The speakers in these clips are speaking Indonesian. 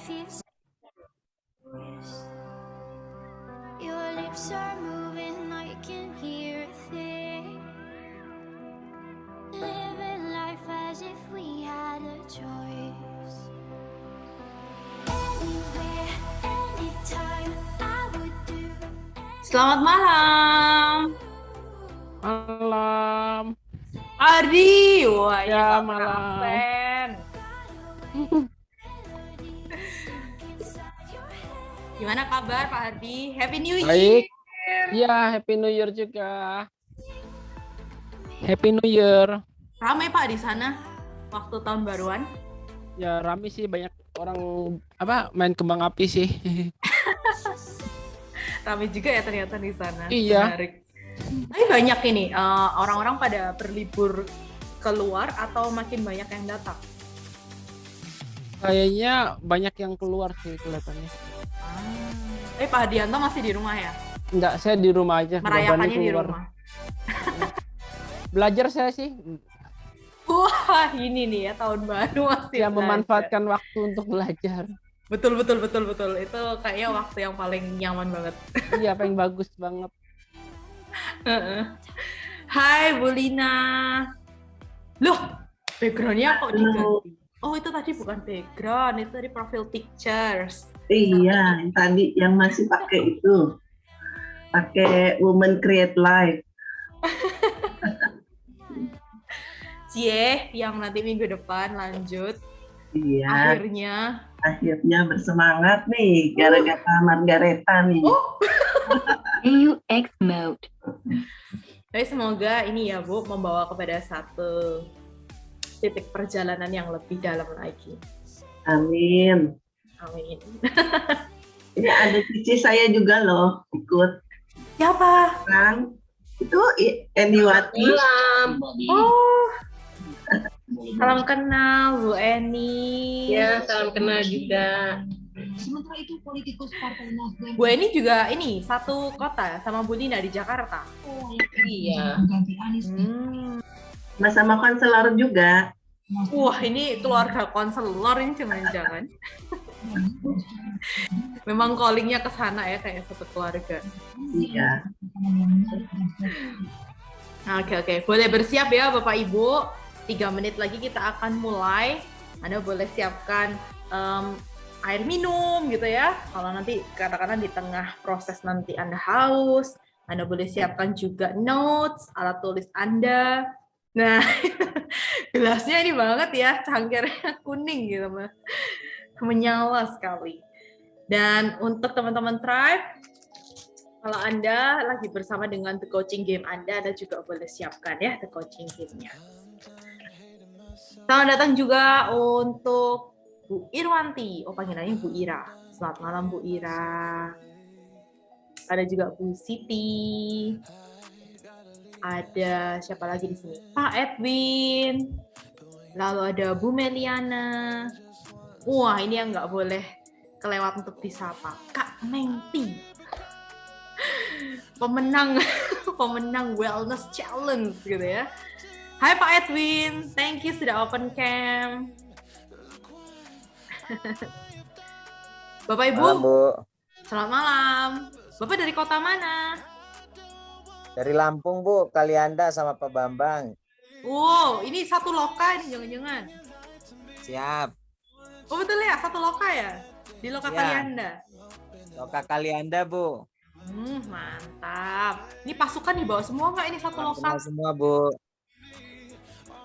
feels your lips are moving, I can hear a thing. Living life as if we had a choice. Anywhere, anytime, I would do. Selamat malam. Malam. Ardi, wah ini Ya, Kak malam. Praven. Gimana kabar Pak Ardi? Happy New Year. Baik. Iya, Happy New Year juga. Happy New Year. Ramai Pak di sana waktu tahun baruan? Ya, rame sih, banyak orang main kembang api sih. Ramai juga ya ternyata di sana. Iya. Menarik. Tapi banyak ini orang-orang pada berlibur keluar atau makin banyak yang datang? Kayaknya banyak yang keluar sih kelihatannya. Pak Hadianto masih di rumah ya? Enggak, saya di rumah aja. nggak berani Merayakannya di keluar. rumah. Belajar saya sih. Wah, ini nih ya tahun baru masih Ya, belajar. memanfaatkan waktu untuk belajar. Betul. Itu kayaknya waktu yang paling nyaman banget. Iya, paling bagus banget. Hai Bu Lina. Loh, background-nya kok diganti? Oh, itu tadi bukan background, itu tadi profile pictures. Iya, yang tadi yang masih pakai itu. Pakai Women Create Life. Cie, yang nanti minggu depan lanjut. Iya, Akhirnya bersemangat nih gara-gara Margareta nih. AUX mode. tapi semoga ini ya Bu membawa kepada satu titik perjalanan yang lebih dalam lagi. Amin. Amin. Ini ada cici saya juga loh ikut Siapa? kan. Itu Eniwati. Oh, salam kenal Bu Eni. Ya, salam kenal juga. Sementara itu politikus Partai Nasdem Bu Eni juga ini satu kota sama Bu Lina di Jakarta. Iya. mengganti Anies Sama konselor juga. Wah, ini keluarga konselor ini jangan-jangan. Memang callingnya ke sana ya kayak satu keluarga. Iya. Oke. Boleh bersiap ya Bapak Ibu. 3 menit lagi kita akan mulai. Anda boleh siapkan air minum gitu ya. Kalau nanti katakanlah di tengah proses nanti Anda haus, Anda boleh siapkan juga notes, alat tulis Anda. Nah, gelasnya ini banget ya, cangkirnya kuning gitu, menyala sekali. Dan untuk teman-teman Tribe, kalau Anda lagi bersama dengan The Coaching Game Anda juga boleh siapkan ya The Coaching Game-nya. Selamat datang juga untuk Bu Irwanti, panggilannya Bu Ira. Selamat malam Bu Ira. Ada juga Bu Siti. Ada siapa lagi di sini? Pak Edwin. Lalu ada Bu Meliana. Wah, ini yang nggak boleh kelewat untuk disapa. Kak Mengti. Pemenang Wellness Challenge gitu ya. Hai Pak Edwin, thank you sudah open cam. Bapak Ibu, Malam, Bu. selamat malam. Bapak dari kota mana? Dari Lampung, Bu. Kalianda sama Pak Bambang. Wow, ini satu loka ini jangan-jangan. Siap. Oh betul ya, satu loka ya? Di loka Ya. Kalianda. Loka Kalianda, Bu. Mantap. Ini pasukan dibawa semua nggak ini satu Salam loka? kenal semua, Bu.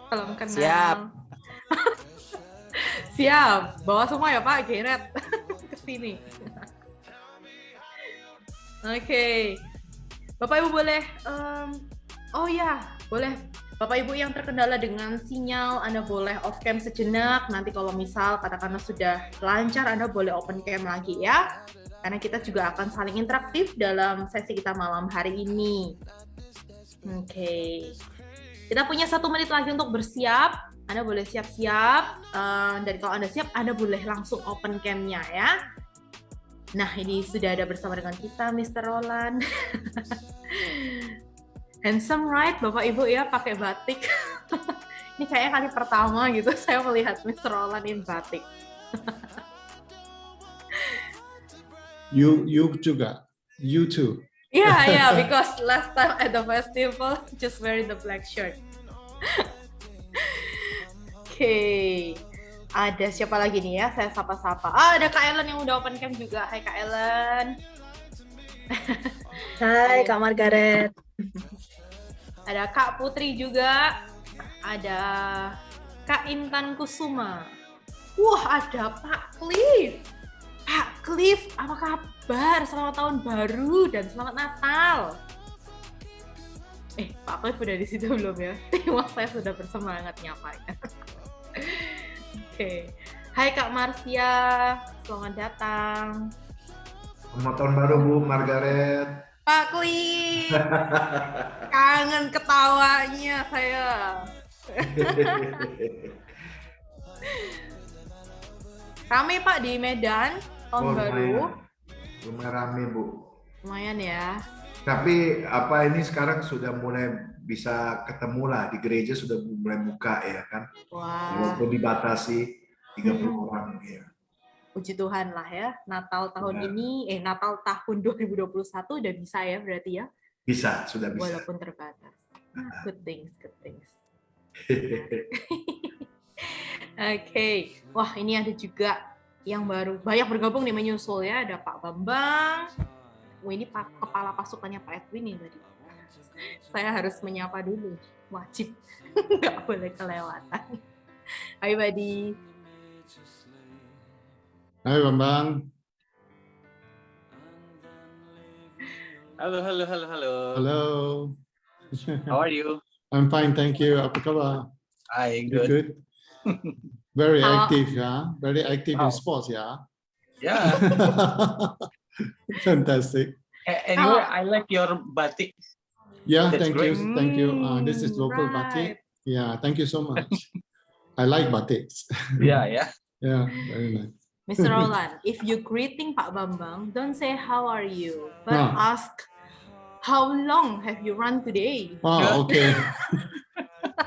Salam kenal. Siap. Siap. Bawa semua ya Pak, Geret. Ke sini. Oke. Bapak Ibu boleh, boleh. Bapak Ibu yang terkendala dengan sinyal, Anda boleh off cam sejenak. Nanti kalau misal katakanlah sudah lancar, Anda boleh open cam lagi ya. Karena kita juga akan saling interaktif dalam sesi kita malam hari ini. Oke. Kita punya 1 menit lagi untuk bersiap. Anda boleh siap-siap. Dan kalau Anda siap, Anda boleh langsung open cam-nya ya. Nah, ini sudah ada bersama dengan kita, Mr. Roland. Handsome, right? Bapak Ibu ya, pakai batik. Ini kayaknya kali pertama gitu, saya melihat Mr. Roland in batik. You juga. You too. Yeah, because last time at the festival, just wearing the black shirt. Oke. Ada siapa lagi nih ya? Saya sapa-sapa. Ada Kak Ellen yang udah open cam juga. Hai Kak Ellen. Hai Kak Margaret. Ada Kak Putri juga. Ada Kak Intan Kusuma. Wah, ada Pak Cliff. Pak Cliff, apa kabar? Selamat tahun baru dan selamat Natal. Pak Cliff udah di situ belum ya? Wah, saya sudah bersemangat nyapanya. Oke. Hai Kak Marsia, selamat datang. Selamat tahun baru Bu Margaret. Pak Cliff, kangen ketawanya saya. Rame Pak di Medan tahun baru. Lumayan rame Bu. Lumayan ya. Tapi ini sekarang sudah mulai bisa ketemu lah, di gereja sudah mulai buka ya kan. Wah. Walaupun dibatasi 30 orang ya. Puji Tuhan lah ya. Natal tahun ini, Natal tahun 2021 udah bisa ya berarti ya. Bisa, sudah bisa. Walaupun terbatas. Good things. Oke. Wah, ini ada juga yang baru banyak bergabung nih menyusul ya. Ada Pak Bambang. Ini kepala pasukannya Pak Edwin nih tadi. Saya harus menyapa dulu. Wajib. Nggak boleh kelewatan. Hai Badi. Hai Bambang. Halo. Hello. How are you? I'm fine, thank you. Apa kabar? Hi, You good. good? Very active, yeah. Very active in sports, yeah. Yeah. Fantastic. Anyway, I like your batik. Yeah, That's thank great. you. Thank you. This is local batik. Yeah, thank you so much. I like batiks. Yeah. Yeah, very nice. Mr. Roland, if you greeting Pak Bambang, don't say how are you, but ask how long have you run today? Okay.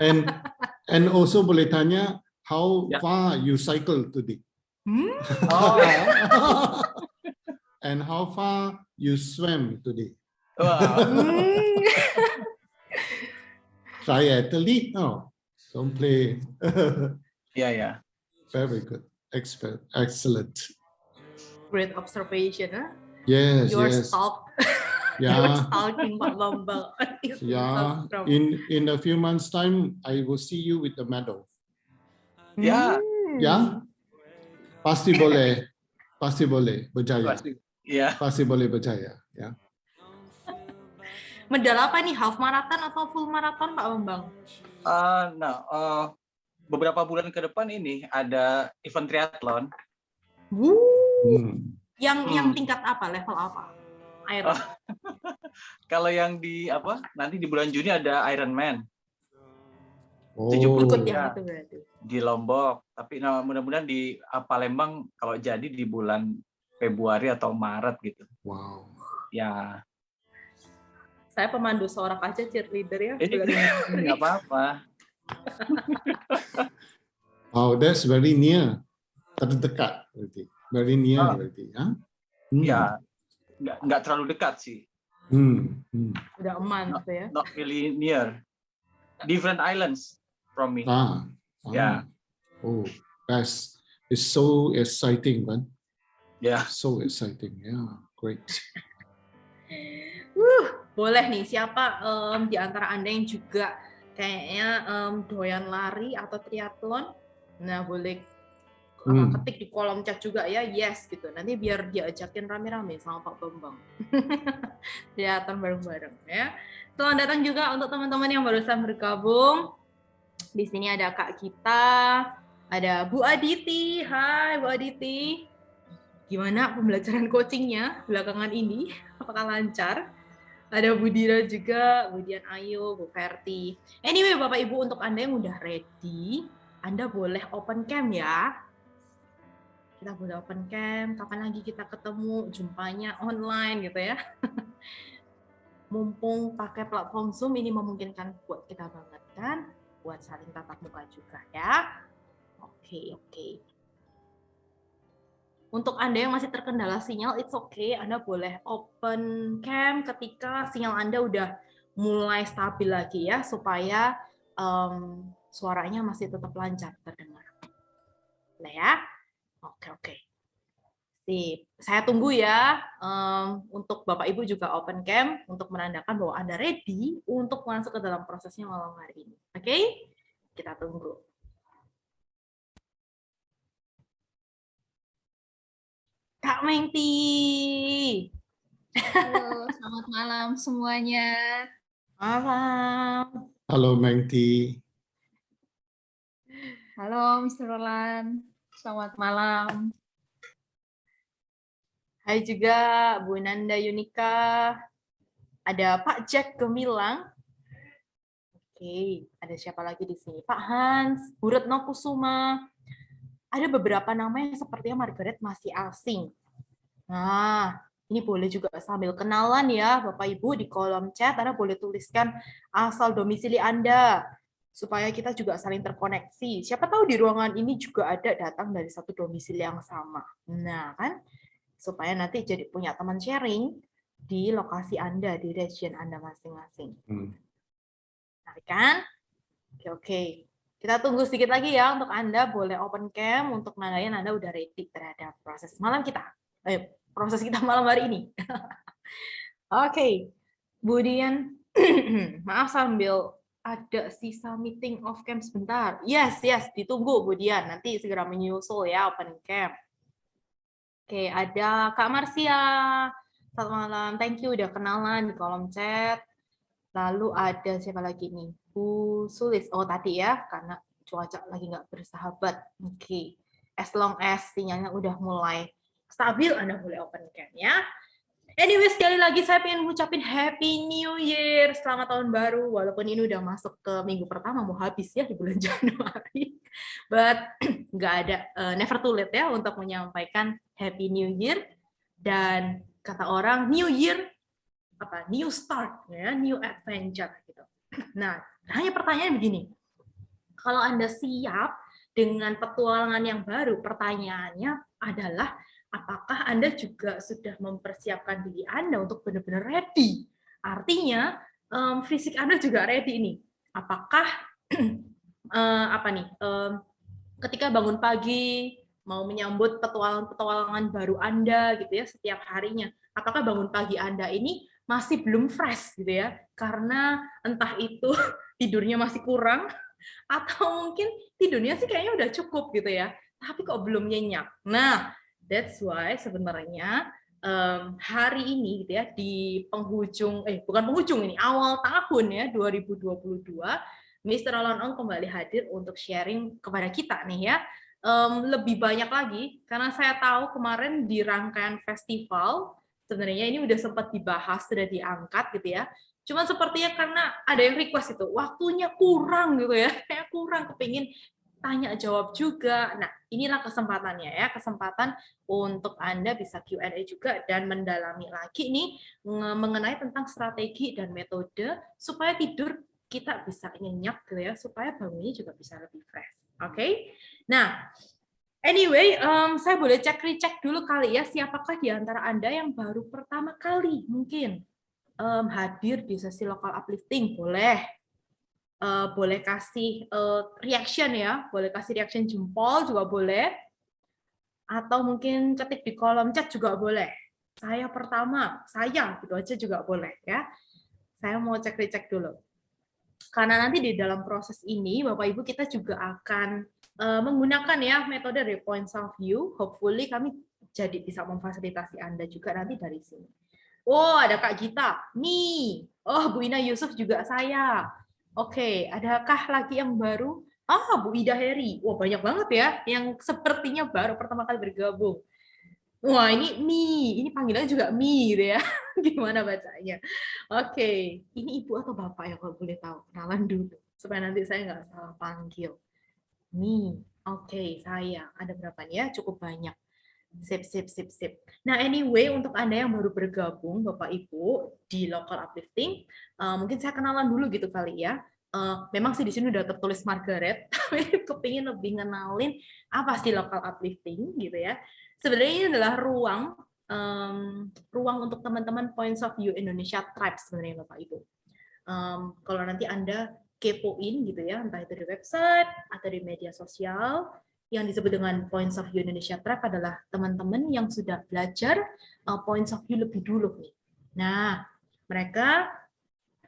and also boleh tanya how far you cycle today. And how far you swam today. Wow. Triathlete? No, don't play. Yeah. Very good. Excellent. Great observation, huh? Yes, You're yes. stalked. Yeah. You're stalking Pak Bambang. Yeah. In a few months' time, I will see you with the medal. Yeah. Yeah. Pasti boleh berjaya. Yeah. Pasti boleh berjaya. Yeah. Medal apa nih? Half marathon atau full marathon Pak Bambang? Beberapa bulan ke depan ini ada event triathlon. Yang tingkat apa? Level apa? Iron. Kalau yang nanti di bulan Juni ada Ironman. 70 ikut yang itu berarti. Di Lombok. Tapi mudah-mudahan di Palembang kalau jadi di bulan Februari atau Maret gitu. Wow. Ya. Saya pemandu sorak aja cheerleader ya. Nggak apa-apa. Oh, that's very near. Terdekat berarti. Very near berarti. Ya, nggak terlalu dekat sih. Udah aman gitu ya. Not really near. Different islands from me. Yeah. Oh, it's so exciting, man. Yeah. So exciting. Yeah, great. Boleh nih, siapa di antara Anda yang juga kayaknya doyan lari atau triathlon? Nah, boleh ketik di kolom chat juga ya, yes gitu. Nanti biar diajakin rame-rame sama Pak Bambang. Triathlon bareng-bareng ya. Selamat datang juga untuk teman-teman yang barusan bergabung. Di sini ada Kak kita, ada Bu Aditi. Hai Bu Aditi. Gimana pembelajaran coachingnya belakangan ini? Apakah lancar? Ada Bu Dira juga, Bu Dian Ayu, Bu Verti. Anyway, Bapak Ibu, untuk Anda yang udah ready, Anda boleh open cam ya. Kita boleh open cam, kapan lagi kita ketemu, jumpanya online gitu ya. Mumpung pakai platform Zoom ini memungkinkan buat kita banget kan, buat saling tatap muka juga ya. Oke. Untuk Anda yang masih terkendala sinyal, it's okay. Anda boleh open cam ketika sinyal Anda udah mulai stabil lagi ya, supaya suaranya masih tetap lancar terdengar. Nah ya, oke. Sip. Saya tunggu ya. Untuk Bapak Ibu juga open cam untuk menandakan bahwa Anda ready untuk masuk ke dalam prosesnya malam hari ini. Oke? Kita tunggu. Kak Mengti. Halo, selamat malam semuanya. Malam. Halo Mengti. Halo Mr. Roland, selamat malam. Hai juga Bu Nanda Yunika. Ada Pak Jack Gemilang. Oke, ada siapa lagi di sini? Pak Hans, Bu Retno Kusuma. Ada beberapa nama yang sepertinya Margaret masih asing. Nah, ini boleh juga sambil kenalan ya, Bapak Ibu, di kolom chat Anda boleh tuliskan asal domisili Anda, supaya kita juga saling terkoneksi. Siapa tahu di ruangan ini juga ada datang dari satu domisili yang sama. Nah, kan? Supaya nanti jadi punya teman sharing di lokasi Anda, di region Anda masing-masing. Nah, kan? Oke. Kita tunggu sedikit lagi ya untuk Anda boleh open cam untuk nandain Anda udah ready terhadap proses malam kita. Proses kita malam hari ini. Oke. Bu Dian, maaf sambil ada sisa meeting off cam sebentar. Yes, ditunggu Bu Dian. Nanti segera menyusul ya open cam. Oke, ada Kak Marsia. Selamat malam. Thank you udah kenalan di kolom chat. Lalu ada siapa lagi nih? Bu Sulis. Oh, tadi ya, karena cuaca lagi nggak bersahabat. Oke. As long as sinyalnya udah mulai stabil, Anda boleh open cam ya. Anyway, sekali lagi saya pengen ngucapin Happy New Year. Selamat tahun baru. Walaupun ini udah masuk ke minggu pertama, mau habis ya di bulan Januari. But nggak ada, never too late ya untuk menyampaikan Happy New Year. Dan kata orang, New Year, new start, ya, new adventure gitu. Nah, hanya pertanyaannya begini, kalau Anda siap dengan petualangan yang baru, pertanyaannya adalah apakah Anda juga sudah mempersiapkan diri Anda untuk benar-benar ready? Artinya fisik Anda juga ready nih. Apakah ketika bangun pagi mau menyambut petualangan baru Anda gitu ya setiap harinya, apakah bangun pagi Anda ini masih belum fresh gitu ya, karena entah itu tidurnya masih kurang atau mungkin tidurnya sih kayaknya udah cukup gitu ya, tapi kok belum nyenyak. Nah, that's why sebenarnya hari ini gitu ya di awal tahun ya 2022, Mr. Roland Ong kembali hadir untuk sharing kepada kita nih ya. Lebih banyak lagi karena saya tahu kemarin di rangkaian festival sebenarnya ini udah sempat dibahas, sudah diangkat gitu ya. Cuman sepertinya karena ada yang request itu, waktunya kurang gitu ya, kayak kurang, kepingin tanya jawab juga. Nah, inilah kesempatannya ya, kesempatan untuk Anda bisa Q&A juga dan mendalami lagi nih mengenai tentang strategi dan metode supaya tidur kita bisa nyenyak gitu ya, supaya bangunnya juga bisa lebih fresh. Oke? Nah, anyway, saya boleh cek-recek dulu kali ya, siapakah di antara Anda yang baru pertama kali mungkin hadir di sesi local uplifting? Boleh. Boleh kasih reaction ya, boleh kasih reaction jempol juga boleh. Atau mungkin ketik di kolom chat juga boleh. Saya pertama, saya, gitu aja juga boleh ya. Saya mau cek-recek dulu. Karena nanti di dalam proses ini, Bapak Ibu kita juga akan menggunakan ya metode dari points of view. Hopefully kami jadi bisa memfasilitasi Anda juga nanti dari sini. Oh, ada Kak Gita. Nih. Oh, Bu Ina Yusuf juga saya. Oke, adakah lagi yang baru? Bu Ida Heri. Wah, banyak banget ya yang sepertinya baru pertama kali bergabung. Wah, ini Mi. Ini panggilannya juga Mi gitu ya. Gimana bacanya? Oke, ini Ibu atau Bapak ya kalau boleh tahu? Kenalan dulu supaya nanti saya nggak salah panggil. Mi. Oke, saya. Ada berapa nih ya? Cukup banyak. Sip. Nah, anyway, untuk Anda yang baru bergabung, Bapak Ibu, di Local Uplifting, mungkin saya kenalan dulu gitu kali ya. memang sih di sini udah tertulis Margaret, tapi kepingin lebih ngenalin apa sih local uplifting gitu ya. Sebenarnya ini adalah ruang untuk teman-teman Points of View Indonesia Tribe sebenarnya Bapak Ibu. Kalau nanti Anda kepoin gitu ya, entah itu di website atau di media sosial, yang disebut dengan Points of View Indonesia Tribe adalah teman-teman yang sudah belajar Points of View lebih dulu nih. Nah, mereka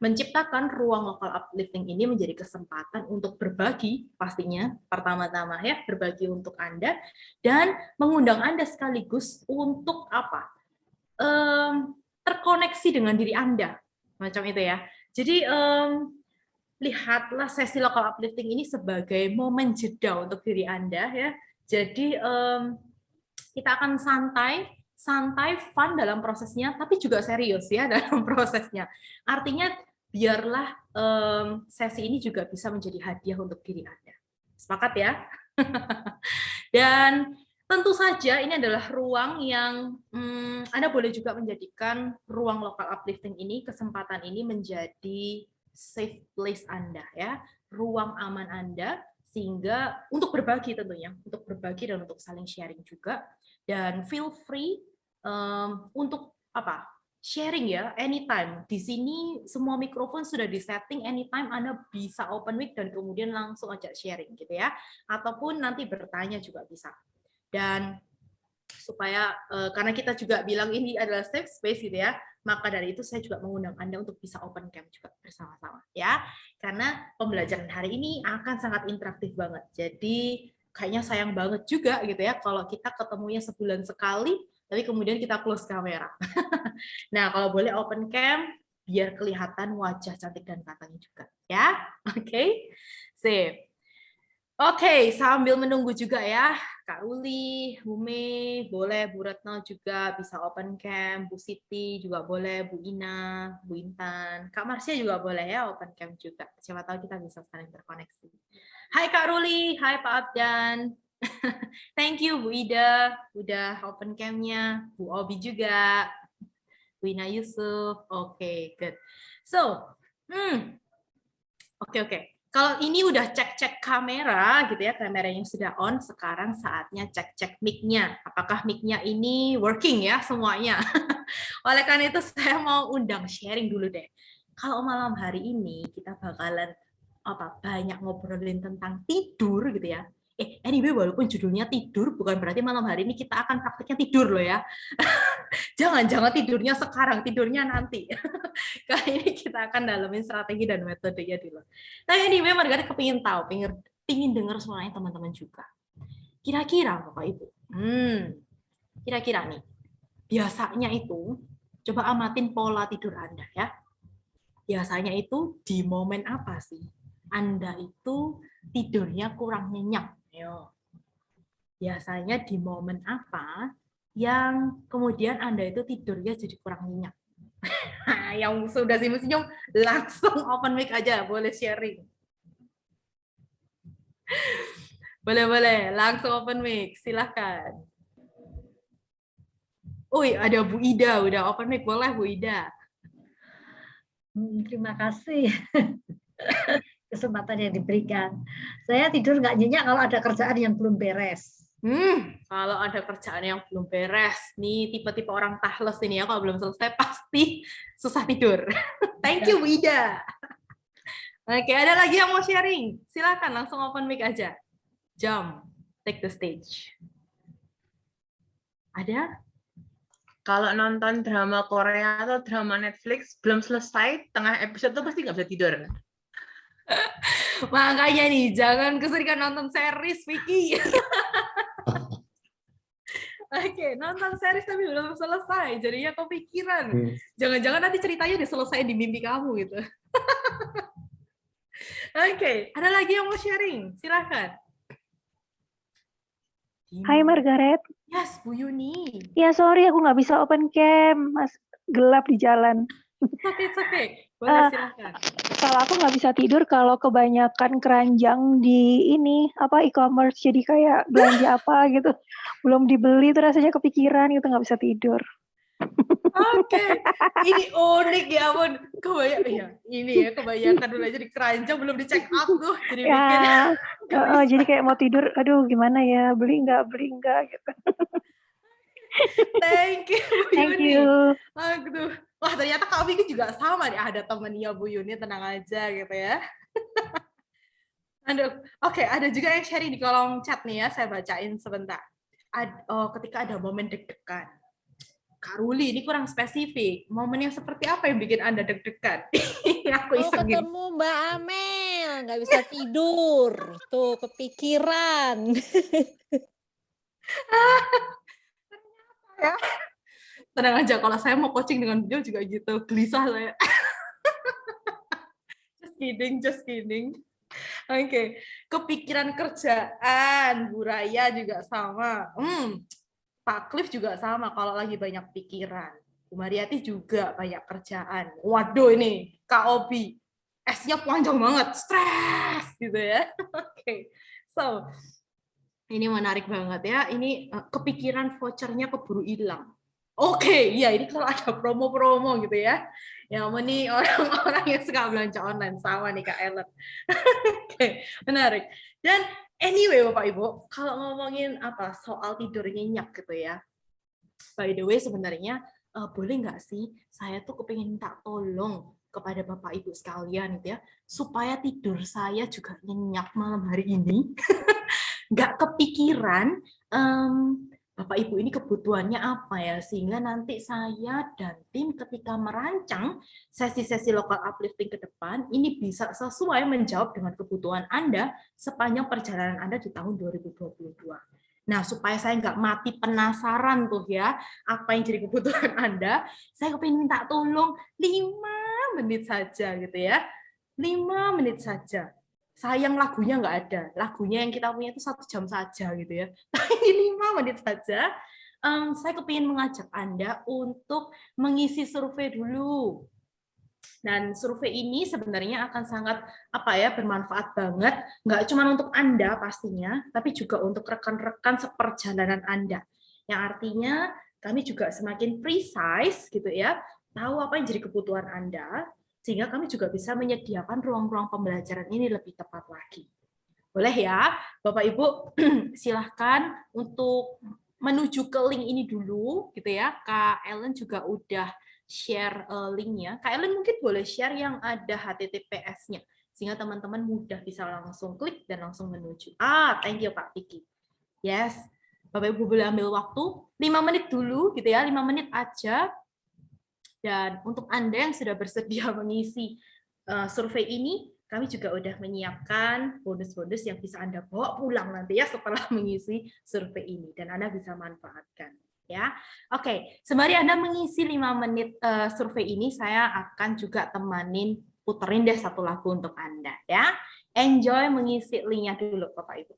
menciptakan ruang local uplifting ini menjadi kesempatan untuk berbagi, pastinya pertama-tama ya, berbagi untuk Anda, dan mengundang Anda sekaligus untuk apa? Terkoneksi dengan diri Anda, macam itu ya. Jadi, lihatlah sesi local uplifting ini sebagai momen jeda untuk diri Anda ya. Jadi kita akan santai, fun dalam prosesnya, tapi juga serius ya dalam prosesnya. Artinya biarlah sesi ini juga bisa menjadi hadiah untuk diri Anda. Sepakat ya? Dan tentu saja ini adalah ruang yang Anda boleh juga menjadikan ruang local uplifting ini, kesempatan ini menjadi safe place Anda ya, ruang aman Anda, sehingga untuk berbagi tentunya, untuk berbagi dan untuk saling sharing juga, dan feel free untuk apa? Sharing ya, anytime. Di sini semua mikrofon sudah disetting, anytime Anda bisa open mic dan kemudian langsung ajak sharing gitu ya, ataupun nanti bertanya juga bisa. Dan supaya karena kita juga bilang ini adalah safe space gitu ya, maka dari itu saya juga mengundang Anda untuk bisa open camp juga bersama-sama ya, karena pembelajaran hari ini akan sangat interaktif banget. Jadi kayaknya sayang banget juga gitu ya kalau kita ketemunya sebulan sekali tapi kemudian kita close kamera. Nah, kalau boleh open cam biar kelihatan wajah cantik dan katanya juga ya. Oke. Sip. Oke, sambil menunggu juga ya, Kak Ruli, Bu Mei, boleh Bu Retno juga bisa open cam, Bu Siti juga boleh, Bu Ina, Bu Intan, Kak Marsha juga boleh ya open cam juga. Siapa tahu kita bisa saling terkoneksi. Hai Kak Ruli, hai Pak Abdan. Thank you Bu Ida, udah open cam-nya, Bu Obi juga, Bu Ina Yusuf. Oke, good. So, oke. Kalau ini udah cek-cek kamera gitu ya, kameranya sudah on, sekarang saatnya cek-cek mic-nya. Apakah mic-nya ini working ya semuanya? Oleh karena itu saya mau undang sharing dulu deh. Kalau malam hari ini kita bakalan banyak ngobrolin tentang tidur gitu ya. Anyway, walaupun judulnya tidur, bukan berarti malam hari ini kita akan prakteknya tidur loh ya. Jangan tidurnya sekarang, tidurnya nanti. Kali ini kita akan dalamin strategi dan metodenya dulu. Nah, anyway, Margaret kepingin tahu, pingin dengar suaranya teman-teman juga. Kira-kira Bapak Ibu, kira-kira nih, biasanya itu, coba amatin pola tidur Anda ya. Biasanya itu di momen apa sih? Anda itu tidurnya kurang nyenyak. Biasanya di momen apa yang kemudian Anda itu tidurnya jadi kurang nyenyak? Yang sudah senyum-senyum langsung open mic aja, boleh sharing. Boleh, langsung open mic, silahkan. Ada Bu Ida, udah open mic, boleh Bu Ida. Terima kasih kesempatan yang diberikan. Saya tidur nggak nyenyak kalau ada kerjaan yang belum beres. Kalau ada kerjaan yang belum beres, nih tipe-tipe orang tahles ini ya, kalau belum selesai pasti susah tidur. Thank you, Wida. Oke, ada lagi yang mau sharing? Silakan langsung open mic aja. Jump, take the stage. Ada? Kalau nonton drama Korea atau drama Netflix belum selesai, tengah episode tuh pasti nggak bisa tidur. Makanya nih, jangan keseringan nonton series, Vicky. Oke, nonton series tapi belum selesai, jadinya kepikiran. Jangan-jangan nanti ceritanya diselesaikan di mimpi kamu gitu. Oke, ada lagi yang mau sharing? Silakan. Hai Margaret. Yes, Bu Yuni. Ya sorry aku nggak bisa open cam, Mas, gelap di jalan. It's okay. Boleh silakan. Kalau aku nggak bisa tidur kalau kebanyakan keranjang di ini e-commerce, jadi kayak belanja apa gitu belum dibeli tuh rasanya kepikiran gitu, nggak bisa tidur. Oke, ini unik ya ampun. Kebayangkan dulu aja di keranjang belum di check out tuh. Jadi mikir. Ya, jadi kayak mau tidur, aduh gimana ya, beli nggak gitu. Thank you, Bu Thank Yuni. you. Aduh. Wah, ternyata Kak Vicky juga sama nih. Ada temennya Bu Yuni, tenang aja gitu ya. Aduh. Oke, ada juga yang sharing di kolom chat nih ya. Saya bacain sebentar. Ketika ada momen deg-degan. Kak Ruli, ini kurang spesifik. Momen yang seperti apa yang bikin Anda deg-degan? Aku isengin. Ketemu Mbak Amel, nggak bisa tidur. Tuh, kepikiran. Ya. Tenang aja, kalau saya mau coaching dengan beliau juga gitu. Gelisah saya. Just kidding. Oke. Kepikiran kerjaan. Bu Raya juga sama. Pak Cliff juga sama kalau lagi banyak pikiran. Bu Mariati juga banyak kerjaan. Waduh ini, Kak Obi. S-nya panjang banget, stres gitu ya. Oke. So, ini menarik banget ya. Ini kepikiran vouchernya keburu hilang. Oke, ya ini kalau ada promo-promo gitu ya. Yang ini orang-orang yang suka belanja online sama nih Kak Ellen. Oke, menarik. Dan anyway Bapak Ibu, kalau ngomongin soal tidur nyenyak gitu ya. By the way sebenarnya boleh nggak sih saya tuh kepingin minta tolong kepada Bapak Ibu sekalian gitu ya, supaya tidur saya juga nyenyak malam hari ini. Nggak kepikiran Bapak Ibu ini kebutuhannya apa ya, sehingga nanti saya dan tim ketika merancang sesi-sesi local uplifting ke depan ini bisa sesuai menjawab dengan kebutuhan Anda sepanjang perjalanan Anda di tahun 2022. Nah, supaya saya nggak mati penasaran tuh ya, apa yang jadi kebutuhan Anda, saya kepingin minta tolong 5 menit saja gitu ya. 5 menit saja. Sayang lagunya nggak ada. Lagunya yang kita punya itu 1 jam saja gitu ya. Ini 5 menit saja. Saya kepingin mengajak Anda untuk mengisi survei dulu. Dan survei ini sebenarnya akan sangat bermanfaat banget, nggak cuma untuk Anda pastinya, tapi juga untuk rekan-rekan seperjalanan Anda. Yang artinya kami juga semakin precise gitu ya, tahu apa yang jadi kebutuhan Anda, sehingga kami juga bisa menyediakan ruang-ruang pembelajaran ini lebih tepat lagi. Boleh ya, Bapak Ibu, silahkan untuk menuju ke link ini dulu, gitu ya. Kak Ellen juga udah share linknya. Kak Ellen mungkin boleh share yang ada HTTPS-nya, sehingga teman-teman mudah bisa langsung klik dan langsung menuju. Thank you Pak Vicky. Yes, Bapak Ibu boleh ambil waktu 5 menit dulu, gitu ya, 5 menit aja. Dan untuk Anda yang sudah bersedia mengisi survei ini, kami juga udah menyiapkan bonus-bonus yang bisa Anda bawa pulang nanti ya setelah mengisi survei ini, dan Anda bisa manfaatkan. Ya, oke. Sembari Anda mengisi 5 menit survei ini, saya akan juga puterin deh 1 lagu untuk Anda. Ya, enjoy mengisi linknya dulu, Bapak Ibu.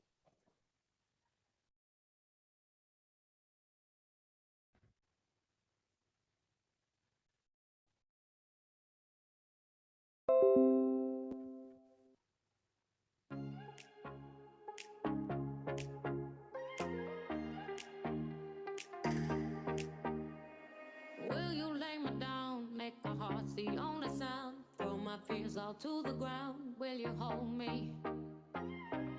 All to the ground, will you hold me?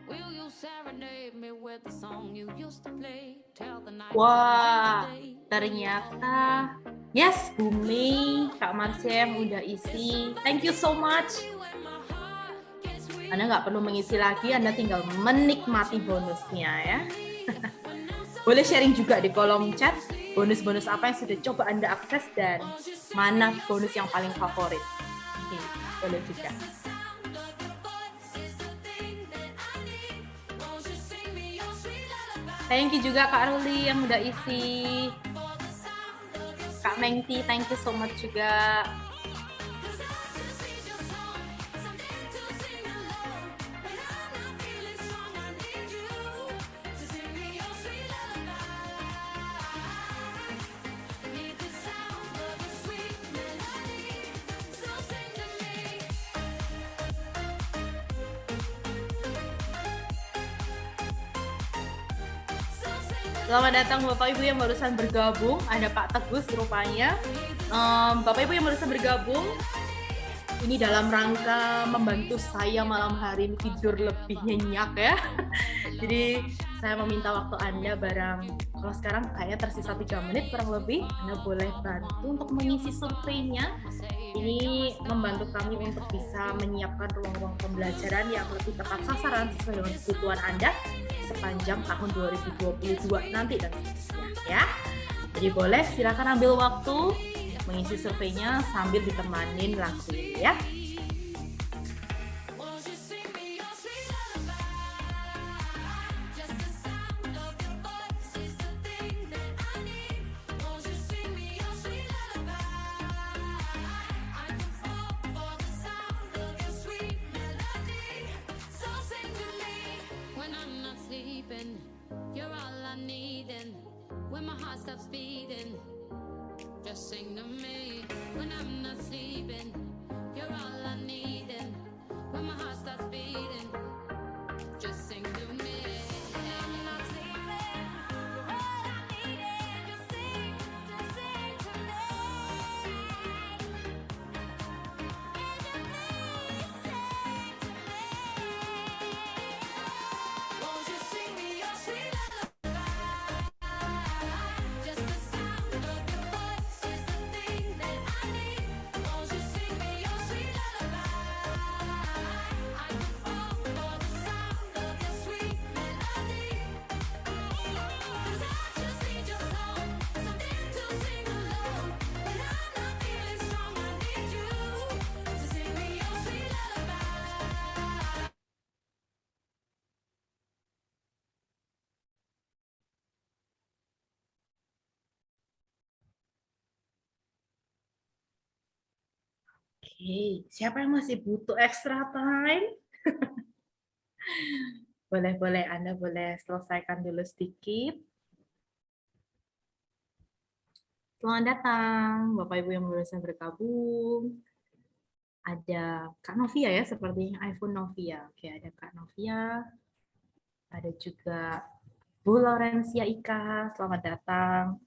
Will you serenade me with the song you used to play? Tell the night. Wah, ternyata yes, Bumi, Kak Marsem udah isi. Thank you so much. Anda nggak perlu mengisi lagi, Anda tinggal menikmati bonusnya ya. Boleh sharing juga di kolom chat bonus-bonus apa yang sudah coba Anda akses dan mana bonus yang paling favorit. Oke, boleh juga. Thank you juga Kak Ruli yang udah isi. Kak Mengti, thank you so much juga. Selamat datang Bapak Ibu yang barusan bergabung. Ada Pak Tegus rupanya. Bapak Ibu yang barusan bergabung, ini dalam rangka membantu saya malam hari ini tidur lebih nyenyak ya. Jadi saya meminta waktu Anda kalau sekarang kayaknya tersisa 3 menit kurang lebih, Anda boleh bantu untuk mengisi surveinya. Ini membantu kami untuk bisa menyiapkan ruang-ruang pembelajaran yang lebih tepat sasaran sesuai dengan kebutuhan Anda sepanjang tahun 2022 nanti dan seterusnya ya. Jadi boleh silakan ambil waktu mengisi surveinya sambil ditemanin lagu ini ya. You're all I need, and when my heart stops beating, just sing to me. When I'm not sleeping, you're all I need, and when my heart stops beating, just sing to me. When I'm not sleeping, you're all I need, and just sing to me. Won't you sing me your sweet lullaby? Just the sound of your voice is the thing that I need. Won't you sing me your sweet lullaby? I can fall for the sound of your sweet melody. 'Cause I just need your song, something to sing along. When I'm not feeling strong, I need you to sing me your sweet lullaby. Oke, siapa yang masih butuh extra time? Boleh, Anda boleh selesaikan dulu sedikit. Selamat datang, Bapak Ibu yang barusan bergabung. Ada Kak Novia ya, sepertinya iPhone Novia. Oke, ada Kak Novia. Ada juga Bu Laurencia Ika, selamat datang.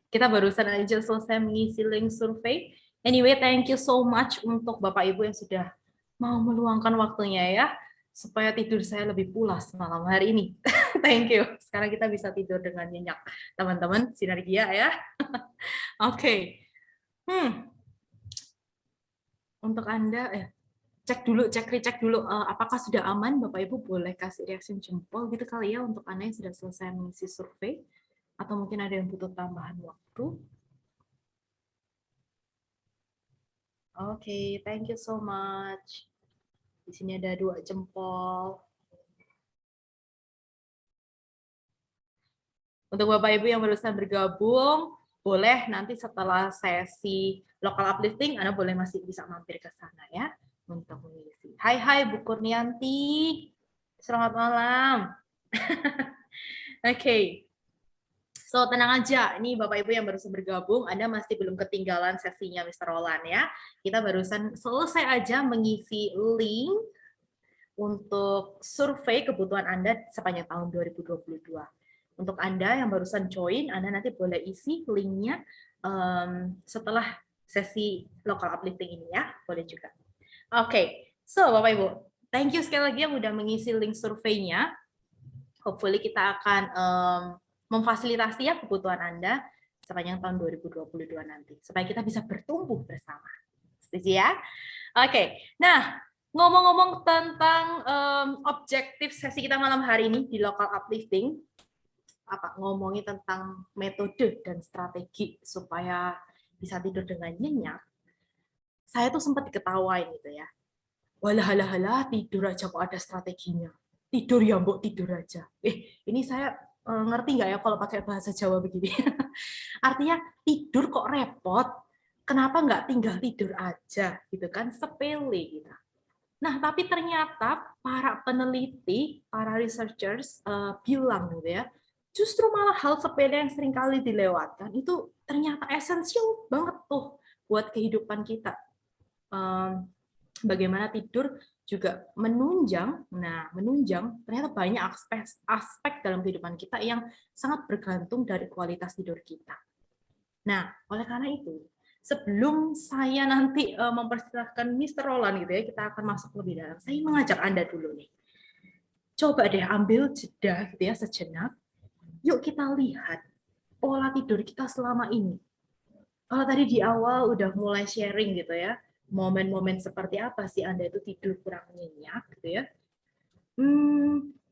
Kita barusan aja selesai mengisi link survei. Anyway, thank you so much untuk Bapak Ibu yang sudah mau meluangkan waktunya ya, supaya tidur saya lebih pulas malam hari ini. Thank you. Sekarang kita bisa tidur dengan nyenyak. Teman-teman, sinergia ya. Oke. Untuk Anda, recek dulu, apakah sudah aman? Bapak Ibu boleh kasih reaksi jempol gitu kali ya untuk Anda yang sudah selesai mengisi survei, atau mungkin ada yang butuh tambahan waktu. Oke, thank you so much. Di sini ada 2 jempol. Untuk Bapak Ibu yang barusan bergabung, boleh nanti setelah sesi local uplifting, Anda boleh masih bisa mampir ke sana ya untuk mengisi. Hai Bu Kurnianti, selamat malam. Oke. So, tenang aja, ini Bapak Ibu yang barusan bergabung, Anda masih belum ketinggalan sesinya Mr. Roland ya. Kita barusan selesai aja mengisi link untuk survei kebutuhan Anda sepanjang tahun 2022. Untuk Anda yang barusan join, Anda nanti boleh isi linknya setelah sesi local uplifting ini ya, boleh juga. Oke, so Bapak Ibu, thank you sekali lagi yang udah mengisi link surveinya. Hopefully kita akan memfasilitasi ya kebutuhan Anda sepanjang tahun 2022 nanti, supaya kita bisa bertumbuh bersama. Setuju ya? Oke, nah ngomong-ngomong tentang objektif sesi kita malam hari ini di local uplifting, ngomongin tentang metode dan strategi supaya bisa tidur dengan nyenyak, saya tuh sempat diketawain gitu ya. Walah, tidur aja kok ada strateginya. Tidur ya mbok, tidur aja. Ini saya ngerti nggak ya kalau pakai bahasa Jawa begini? Artinya tidur kok repot, kenapa nggak tinggal tidur aja gitu kan, sepele gitu. Nah tapi ternyata para peneliti, para researchers bilang gitu ya, justru malah hal sepele yang seringkali dilewatkan itu ternyata esensial banget tuh buat kehidupan kita. Bagaimana tidur juga menunjang. Nah, menunjang ternyata banyak aspek dalam kehidupan kita yang sangat bergantung dari kualitas tidur kita. Nah, oleh karena itu, sebelum saya nanti mempersilahkan Mr. Roland gitu ya, kita akan masuk lebih dalam. Saya mengajak Anda dulu nih. Coba deh ambil jeda gitu ya sejenak. Yuk kita lihat pola tidur kita selama ini. Kalau tadi di awal udah mulai sharing gitu ya, momen-momen seperti apa sih Anda itu tidur kurang nyenyak gitu ya.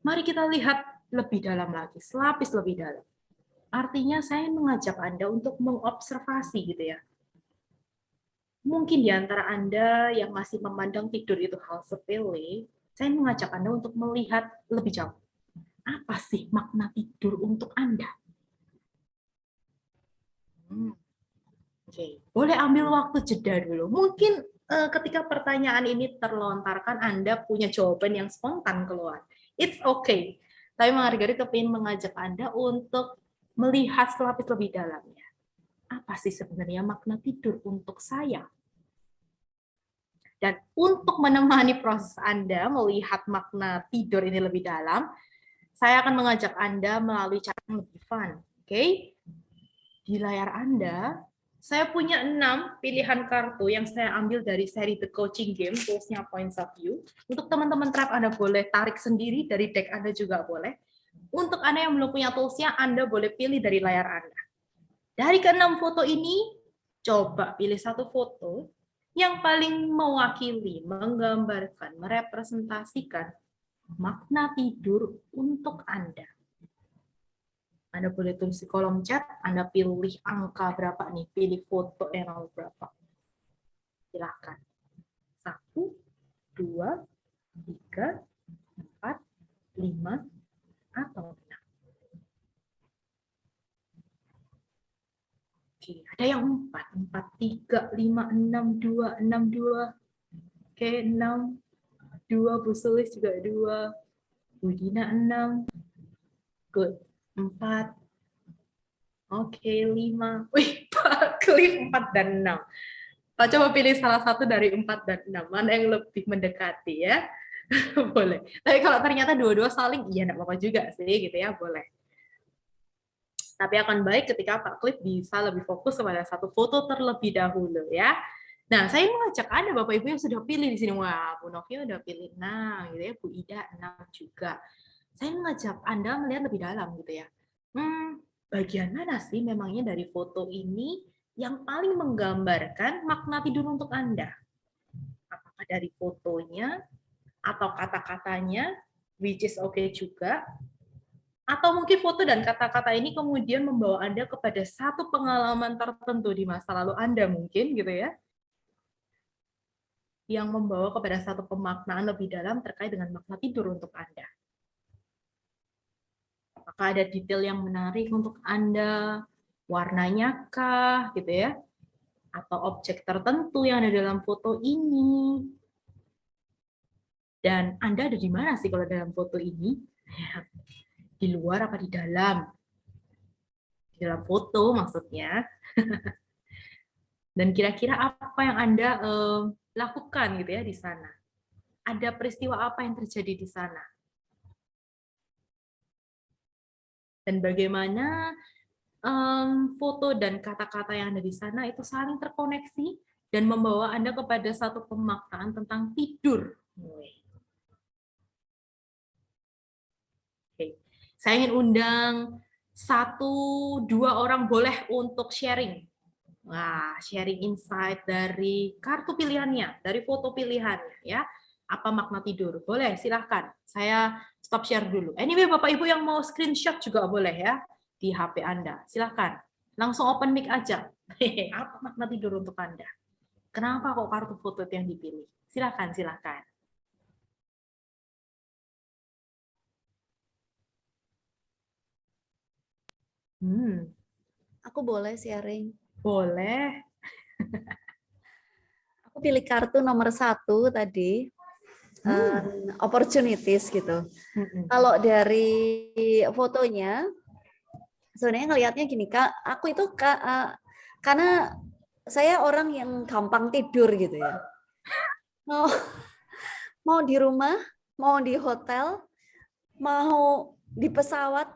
Mari kita lihat lebih dalam lagi, selapis lebih dalam. Artinya saya mengajak Anda untuk mengobservasi gitu ya. Mungkin di antara Anda yang masih memandang tidur itu hal sepele, saya mengajak Anda untuk melihat lebih jauh. Apa sih makna tidur untuk Anda? Oke, boleh ambil waktu jeda dulu. Mungkin ketika pertanyaan ini terlontarkan, Anda punya jawaban yang spontan keluar. It's okay. Tapi Margaret kepingin mengajak Anda untuk melihat selapis lebih dalamnya. Apa sih sebenarnya makna tidur untuk saya? Dan untuk menemani proses Anda melihat makna tidur ini lebih dalam, saya akan mengajak Anda melalui cara yang lebih fun. Oke? Di layar Anda, saya punya 6 pilihan kartu yang saya ambil dari seri The Coaching Game, toolsnya Points of View. Untuk teman-teman tribe, Anda boleh tarik sendiri, dari deck Anda juga boleh. Untuk Anda yang belum punya toolsnya, Anda boleh pilih dari layar Anda. Dari ke-6 foto ini, coba pilih satu foto yang paling mewakili, menggambarkan, merepresentasikan makna tidur untuk Anda. Anda boleh tulis di kolom chat, Anda pilih angka berapa nih, pilih foto yang nomor berapa. Silahkan. 1, 2, 3, 4, 5, atau 6. Oke, ada yang 4, 4, 3, 5, 6, 2, 6, 2. Oke, 6, 2, Bu Sulis juga 2. Bu Dina 6. Good. 4. Oke, 5. Wih, Pak Cliff 4 dan 6. Pak coba pilih salah satu dari 4 dan 6. Mana yang lebih mendekati ya? Boleh. Tapi kalau ternyata dua-dua saling, iya enggak apa-apa juga sih gitu ya, boleh. Tapi akan baik ketika Pak Cliff bisa lebih fokus kepada satu foto terlebih dahulu ya. Nah, saya mengajak Anda Bapak Ibu yang sudah pilih di sini. Wah, Bu Novia udah pilih 6 gitu ya, Bu Ida 6 juga. Saya mengajak Anda melihat lebih dalam gitu ya. Bagian mana sih memangnya dari foto ini yang paling menggambarkan makna tidur untuk Anda? Apakah dari fotonya atau kata-katanya, which is okay juga, atau mungkin foto dan kata-kata ini kemudian membawa Anda kepada satu pengalaman tertentu di masa lalu Anda mungkin gitu ya, yang membawa kepada satu pemaknaan lebih dalam terkait dengan makna tidur untuk Anda. Apakah ada detail yang menarik untuk Anda? Warnanya kah? Gitu ya? Atau objek tertentu yang ada dalam foto ini? Dan Anda ada di mana sih kalau dalam foto ini? Di luar apa di dalam? Di dalam foto maksudnya. Dan kira-kira apa yang Anda lakukan gitu ya di sana? Ada peristiwa apa yang terjadi di sana? Dan bagaimana foto dan kata-kata yang ada di sana itu saling terkoneksi dan membawa Anda kepada satu pemaknaan tentang tidur. Oke. Saya ingin undang 1-2 orang boleh untuk sharing. Wah, sharing insight dari kartu pilihannya, dari foto pilihannya ya. Apa makna tidur? Boleh, silahkan. Saya stop share dulu. Anyway, Bapak Ibu yang mau screenshot juga boleh ya di HP Anda. Silahkan. Langsung open mic aja. Apa makna tidur untuk Anda? Kenapa kok kartu foto itu yang dipilih? Silahkan, silahkan. Aku boleh sharing? Boleh. Aku pilih kartu nomor 1 tadi, opportunities gitu. Kalau dari fotonya, sebenarnya ngelihatnya gini, Kak, aku itu karena saya orang yang gampang tidur gitu ya. mau di rumah, mau di hotel, mau di pesawat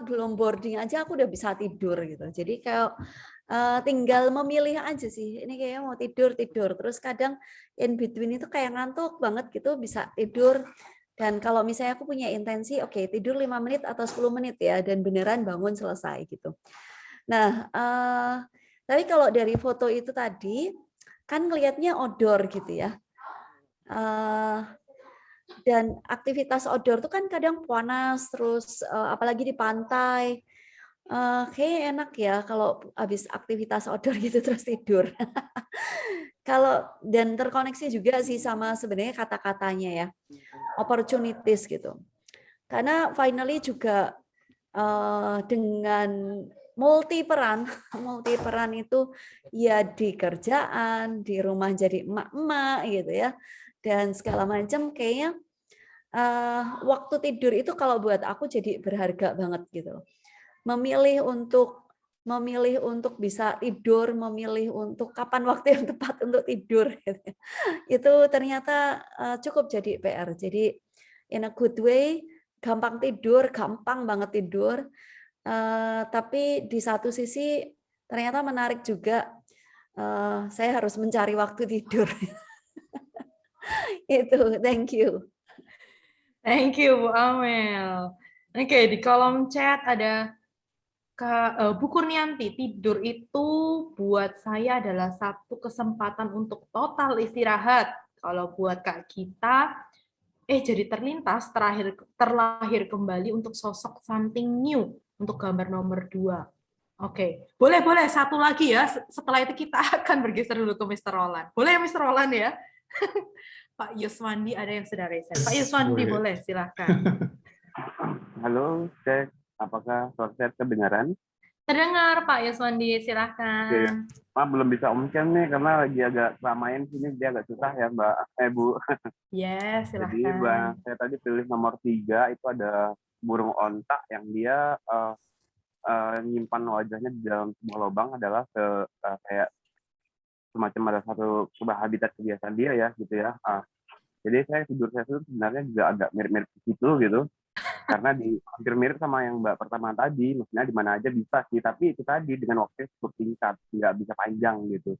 belum boarding aja aku udah bisa tidur gitu. Jadi kayak tinggal memilih aja sih. Ini kayaknya mau tidur. Terus kadang in between itu kayak ngantuk banget gitu bisa tidur. Dan kalau misalnya aku punya intensi, oke, tidur 5 menit atau 10 menit ya, dan beneran bangun selesai gitu. Nah, tapi kalau dari foto itu tadi, kan ngelihatnya outdoor gitu ya. Dan aktivitas outdoor itu kan kadang panas, terus apalagi di pantai. Kayaknya enak ya kalau habis aktivitas outdoor gitu terus tidur. Kalau dan terkoneksi juga sih sama sebenarnya kata-katanya ya, opportunities gitu. Karena finally juga dengan multi peran itu ya di kerjaan, di rumah jadi emak-emak gitu ya, dan segala macam kayaknya waktu tidur itu kalau buat aku jadi berharga banget gitu. Memilih untuk bisa tidur, memilih untuk kapan waktu yang tepat untuk tidur. Itu ternyata cukup jadi PR. Jadi in a good way, gampang banget tidur. Tapi di satu sisi ternyata menarik juga. Saya harus mencari waktu tidur. Itu, thank you. Thank you, Bu Amel. Oke, di kolom chat ada Bu Kurnianti, tidur itu buat saya adalah satu kesempatan untuk total istirahat. Kalau buat Kak Gita, jadi terlintas terlahir kembali untuk sosok something new, untuk gambar nomor 2. Oke, boleh satu lagi ya. Setelah itu kita akan bergeser dulu ke Mr. Roland. Boleh ya Mr. Roland ya? Pak Yuswandi ada yang sudah raise. Pak Yuswandi boleh, silakan. Halo, cek. Apakah suara saya kedengaran? Terdengar Pak Yuswandi, silakan. Oke. Belum bisa om-cam nih karena lagi agak keramaian sini, dia agak susah ya Mbak. Bu. Yes, silakan. Jadi saya tadi pilih nomor 3, itu ada burung onta yang dia nyimpan wajahnya di dalam sebuah lubang, adalah kayak semacam ada satu sebuah habitat kebiasaan dia ya gitu ya. Jadi saya tidur saya itu sebenarnya juga agak mirip-mirip di situ gitu. Karena hampir mirip sama yang Mbak pertama tadi, maksudnya di mana aja bisa sih, tapi itu tadi dengan waktu cukup singkat, nggak bisa panjang gitu.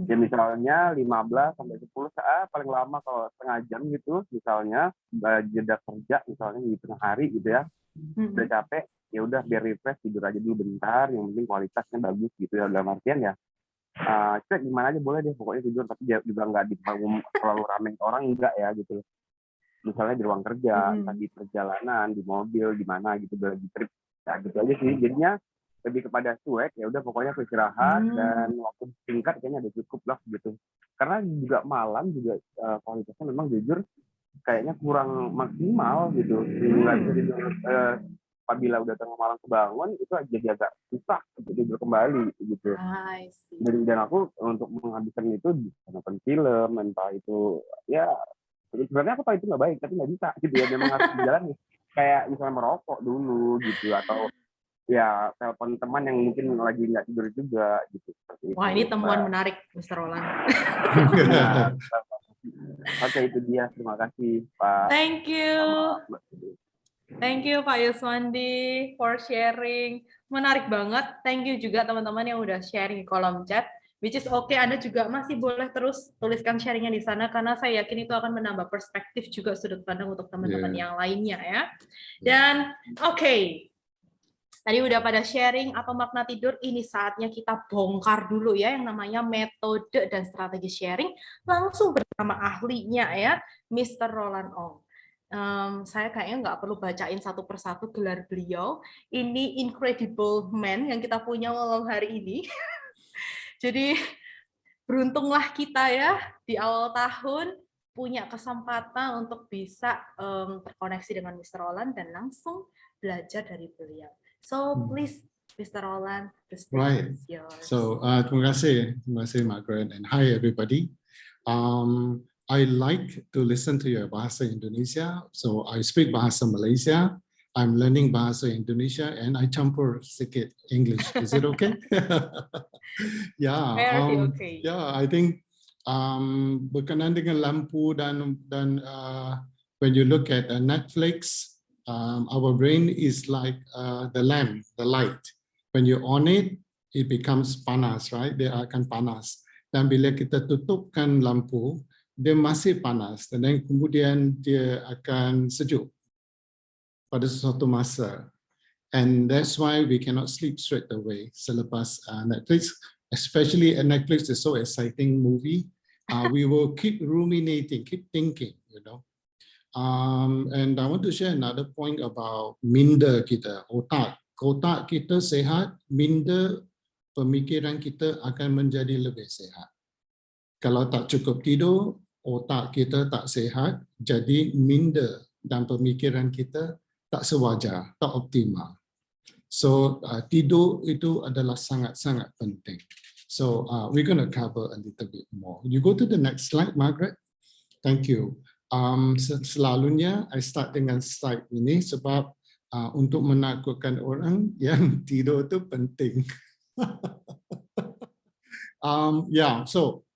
Ya misalnya 15 sampai 10 saat, paling lama kalau setengah jam gitu, misalnya jeda kerja misalnya di tengah hari gitu ya, udah capek, ya udah biar refresh tidur aja dulu bentar, yang penting kualitasnya bagus gitu ya, dalam artian ya. Cek gimana aja boleh deh pokoknya tidur, tapi juga nggak di terlalu rame orang, enggak ya gitu. Misalnya di ruang kerja, entah di perjalanan, di mobil, di mana gitu, lagi trip, ya gitu aja sih. Jadinya lebih kepada cuek, ya udah pokoknya istirahat dan waktu singkat kayaknya udah cukup lah gitu. Karena juga malam juga kualitasnya memang jujur kayaknya kurang maksimal gitu. Apabila udah tengah malam kebangun itu jadi agak susah untuk tidur kembali gitu. Dan aku untuk menghabiskan itu nonton film, entah itu ya. Sebenarnya aku tahu itu nggak baik, tapi nggak bisa gitu ya. Memang harus berjalan kayak misalnya merokok dulu gitu, atau ya telepon teman yang mungkin lagi nggak tidur juga gitu. Wah, ini temuan menarik, Mr. Roland. Oke, itu dia. Terima kasih, Pak. Thank you. Thank you, Pak Yuswandi, for sharing. Menarik banget. Thank you juga teman-teman yang udah sharing di kolom chat. Which is okay, Anda juga masih boleh terus tuliskan sharingnya di sana, karena saya yakin itu akan menambah perspektif juga sudut pandang untuk teman-teman yang lainnya ya. Dan oke, tadi udah pada sharing apa makna tidur, ini saatnya kita bongkar dulu ya yang namanya metode dan strategi sharing, langsung bersama ahlinya ya, Mr. Roland Ong. Saya kayaknya nggak perlu bacain satu persatu gelar beliau, ini incredible man yang kita punya malam hari ini. Jadi beruntunglah kita ya di awal tahun punya kesempatan untuk bisa terkoneksi dengan Mr. Roland dan langsung belajar dari beliau. So please, Mr. Roland, the stage is yours. So terima kasih Margaret, and hi everybody. I like to listen to your Bahasa Indonesia. So I speak Bahasa Malaysia. I'm learning Bahasa Indonesia and I campur sedikit English. Is it okay? Yeah. Very okay. Yeah, I think berkenaan dengan lampu dan when you look at Netflix, our brain is like the lamp, the light. When you on it, it becomes panas, right? Dia akan panas. Dan bila kita tutupkan lampu, dia masih panas. Dan kemudian dia akan sejuk pada suatu masa. And that's why we cannot sleep straight away selepas Netflix. Especially at Netflix, it's so exciting movie. We will keep ruminating, keep thinking, you know. And I want to share another point about minda kita, otak. Otak kita sehat, minda pemikiran kita akan menjadi lebih sehat. Kalau tak cukup tidur, otak kita tak sehat, jadi minda dan pemikiran kita tak sewajar, tak optimal. So tidur itu adalah sangat-sangat penting. So we're going to cover a little bit more. You go to the next slide, Margaret. Thank you. Selalunya I start dengan slide ini sebab untuk menakutkan orang yang tidur itu penting. So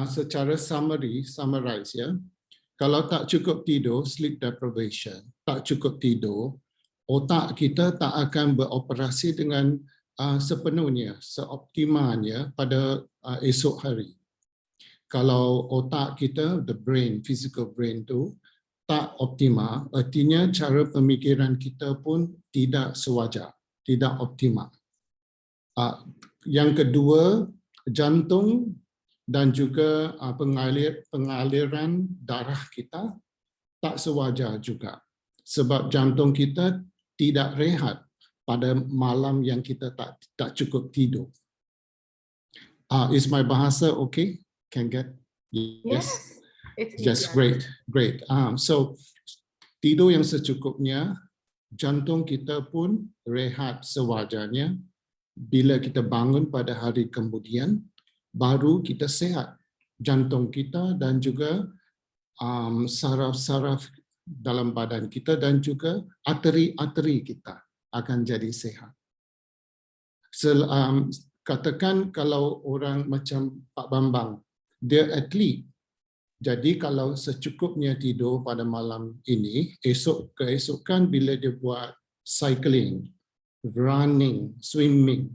secara summarize ya. Kalau tak cukup tidur, sleep deprivation, tak cukup tidur, otak kita tak akan beroperasi dengan sepenuhnya, seoptimalnya pada esok hari. Kalau otak kita, the brain, physical brain tu tak optimal, artinya cara pemikiran kita pun tidak sewajar, tidak optimal. Yang kedua, jantung dan juga pengaliran darah kita tak sewajar juga. Sebab jantung kita tidak rehat pada malam yang kita tak cukup tidur. Is my bahasa okay? Can get? Yes. Yes, great. So tidur yang secukupnya, jantung kita pun rehat sewajarnya. Bila kita bangun pada hari kemudian, baru kita sehat. Jantung kita dan juga saraf-saraf dalam badan kita dan juga arteri-arteri kita akan jadi sehat. Katakan kalau orang macam Pak Bambang, dia atlet. Jadi kalau secukupnya tidur pada malam ini, keesokan bila dia buat cycling, running, swimming,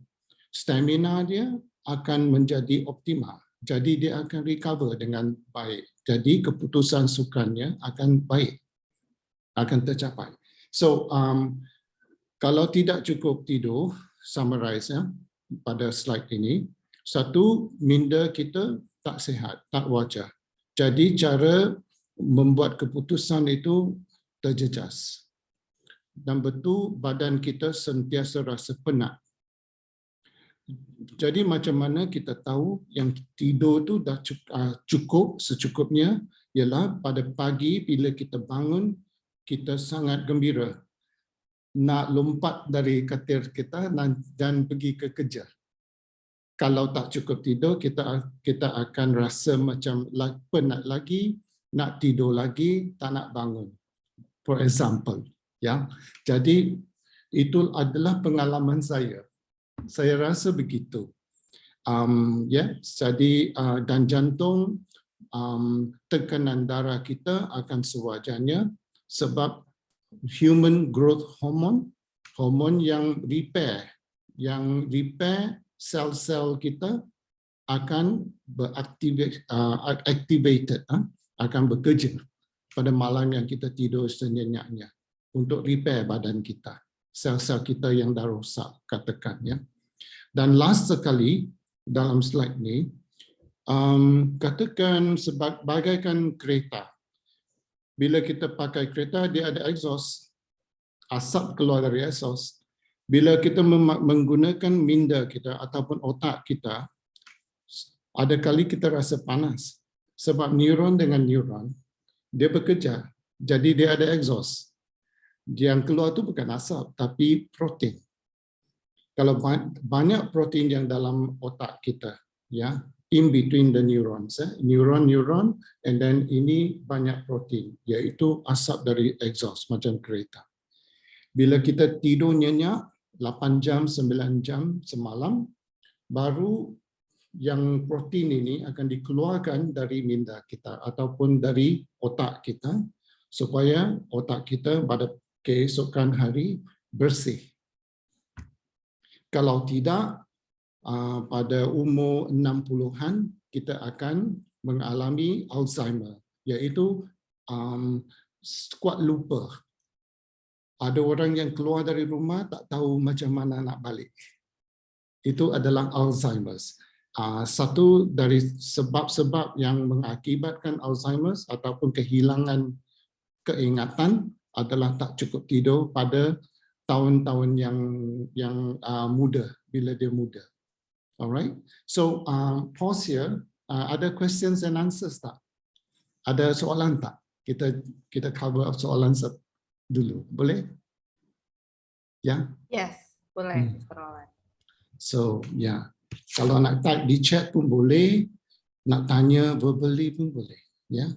stamina dia akan menjadi optimal. Jadi dia akan recover dengan baik. Jadi keputusan sukannya akan baik, akan tercapai. So kalau tidak cukup tidur, summarize ya pada slide ini, satu, minda kita tak sehat, tak wajar. Jadi cara membuat keputusan itu terjejas. Nombor 2, badan kita sentiasa rasa penat. Jadi macam mana kita tahu yang tidur itu dah cukup secukupnya, ialah pada pagi bila kita bangun, kita sangat gembira. Nak lompat dari katil kita dan pergi ke kerja. Kalau tak cukup tidur, kita akan rasa macam penat lagi, nak tidur lagi, tak nak bangun. For example, ya. Jadi itu adalah pengalaman saya. Saya rasa begitu. Jadi dan jantung, tekanan darah kita akan sewajarnya sebab human growth hormone, hormon yang repair sel-sel kita akan activated, akan bekerja pada malam yang kita tidur senyenyaknya untuk repair badan kita, sel-sel kita yang dah rosak, katakan ya. Dan last sekali dalam slide ni, katakan bagaikan kereta. Bila kita pakai kereta, dia ada exhaust, asap keluar dari exhaust. Bila kita menggunakan minda kita ataupun otak kita, ada kali kita rasa panas. Sebab neuron dengan neuron, dia bekerja. Jadi dia ada exhaust. Yang keluar tu bukan asap, tapi protein. Kalau banyak protein yang dalam otak kita, ya, in between the neurons, neuron, and then ini banyak protein, iaitu asap dari exhaust macam kereta. Bila kita tidur nyenyak, 8 jam, 9 jam semalam, baru yang protein ini akan dikeluarkan dari minda kita ataupun dari otak kita supaya otak kita pada keesokan hari bersih. Kalau tidak, pada umur 60-an kita akan mengalami Alzheimer, iaitu kuat lupa. Ada orang yang keluar dari rumah tak tahu macam mana nak balik. Itu adalah Alzheimer's. Satu dari sebab-sebab yang mengakibatkan Alzheimer's ataupun kehilangan keingatan adalah tak cukup tidur pada tahun-tahun yang muda, bila dia muda. Alright, so pause here. Ada questions and answers tak? Ada soalan tak? Kita cover soalan dulu, boleh? Ya? Yes, boleh. Soalan. So, ya. Kalau nak type di chat pun boleh, nak tanya verbally pun boleh, ya.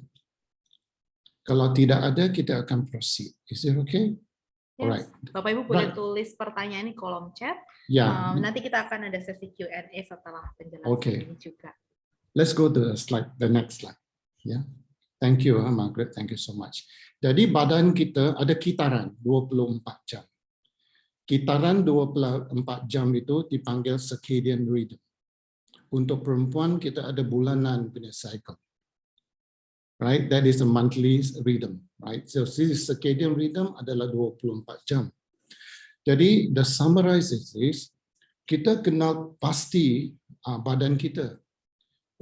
Kalau tidak ada, kita akan proceed. Is it okay? Yes. Alright. Bapak Ibu boleh tulis pertanyaan di kolom chat. Ya. Nanti kita akan ada sesi Q&A setelah penjelasan Okay. ini juga. Let's go to the next slide. Ya. Thank you, Margaret. Thank you so much. Jadi badan kita ada kitaran 24 jam. Kitaran 24 jam itu dipanggil circadian rhythm. Untuk perempuan kita ada bulanan punya cycle. Right? That is a monthly rhythm. Right? So this circadian rhythm adalah 24 jam. Jadi the summarize is kita kenal pasti badan kita.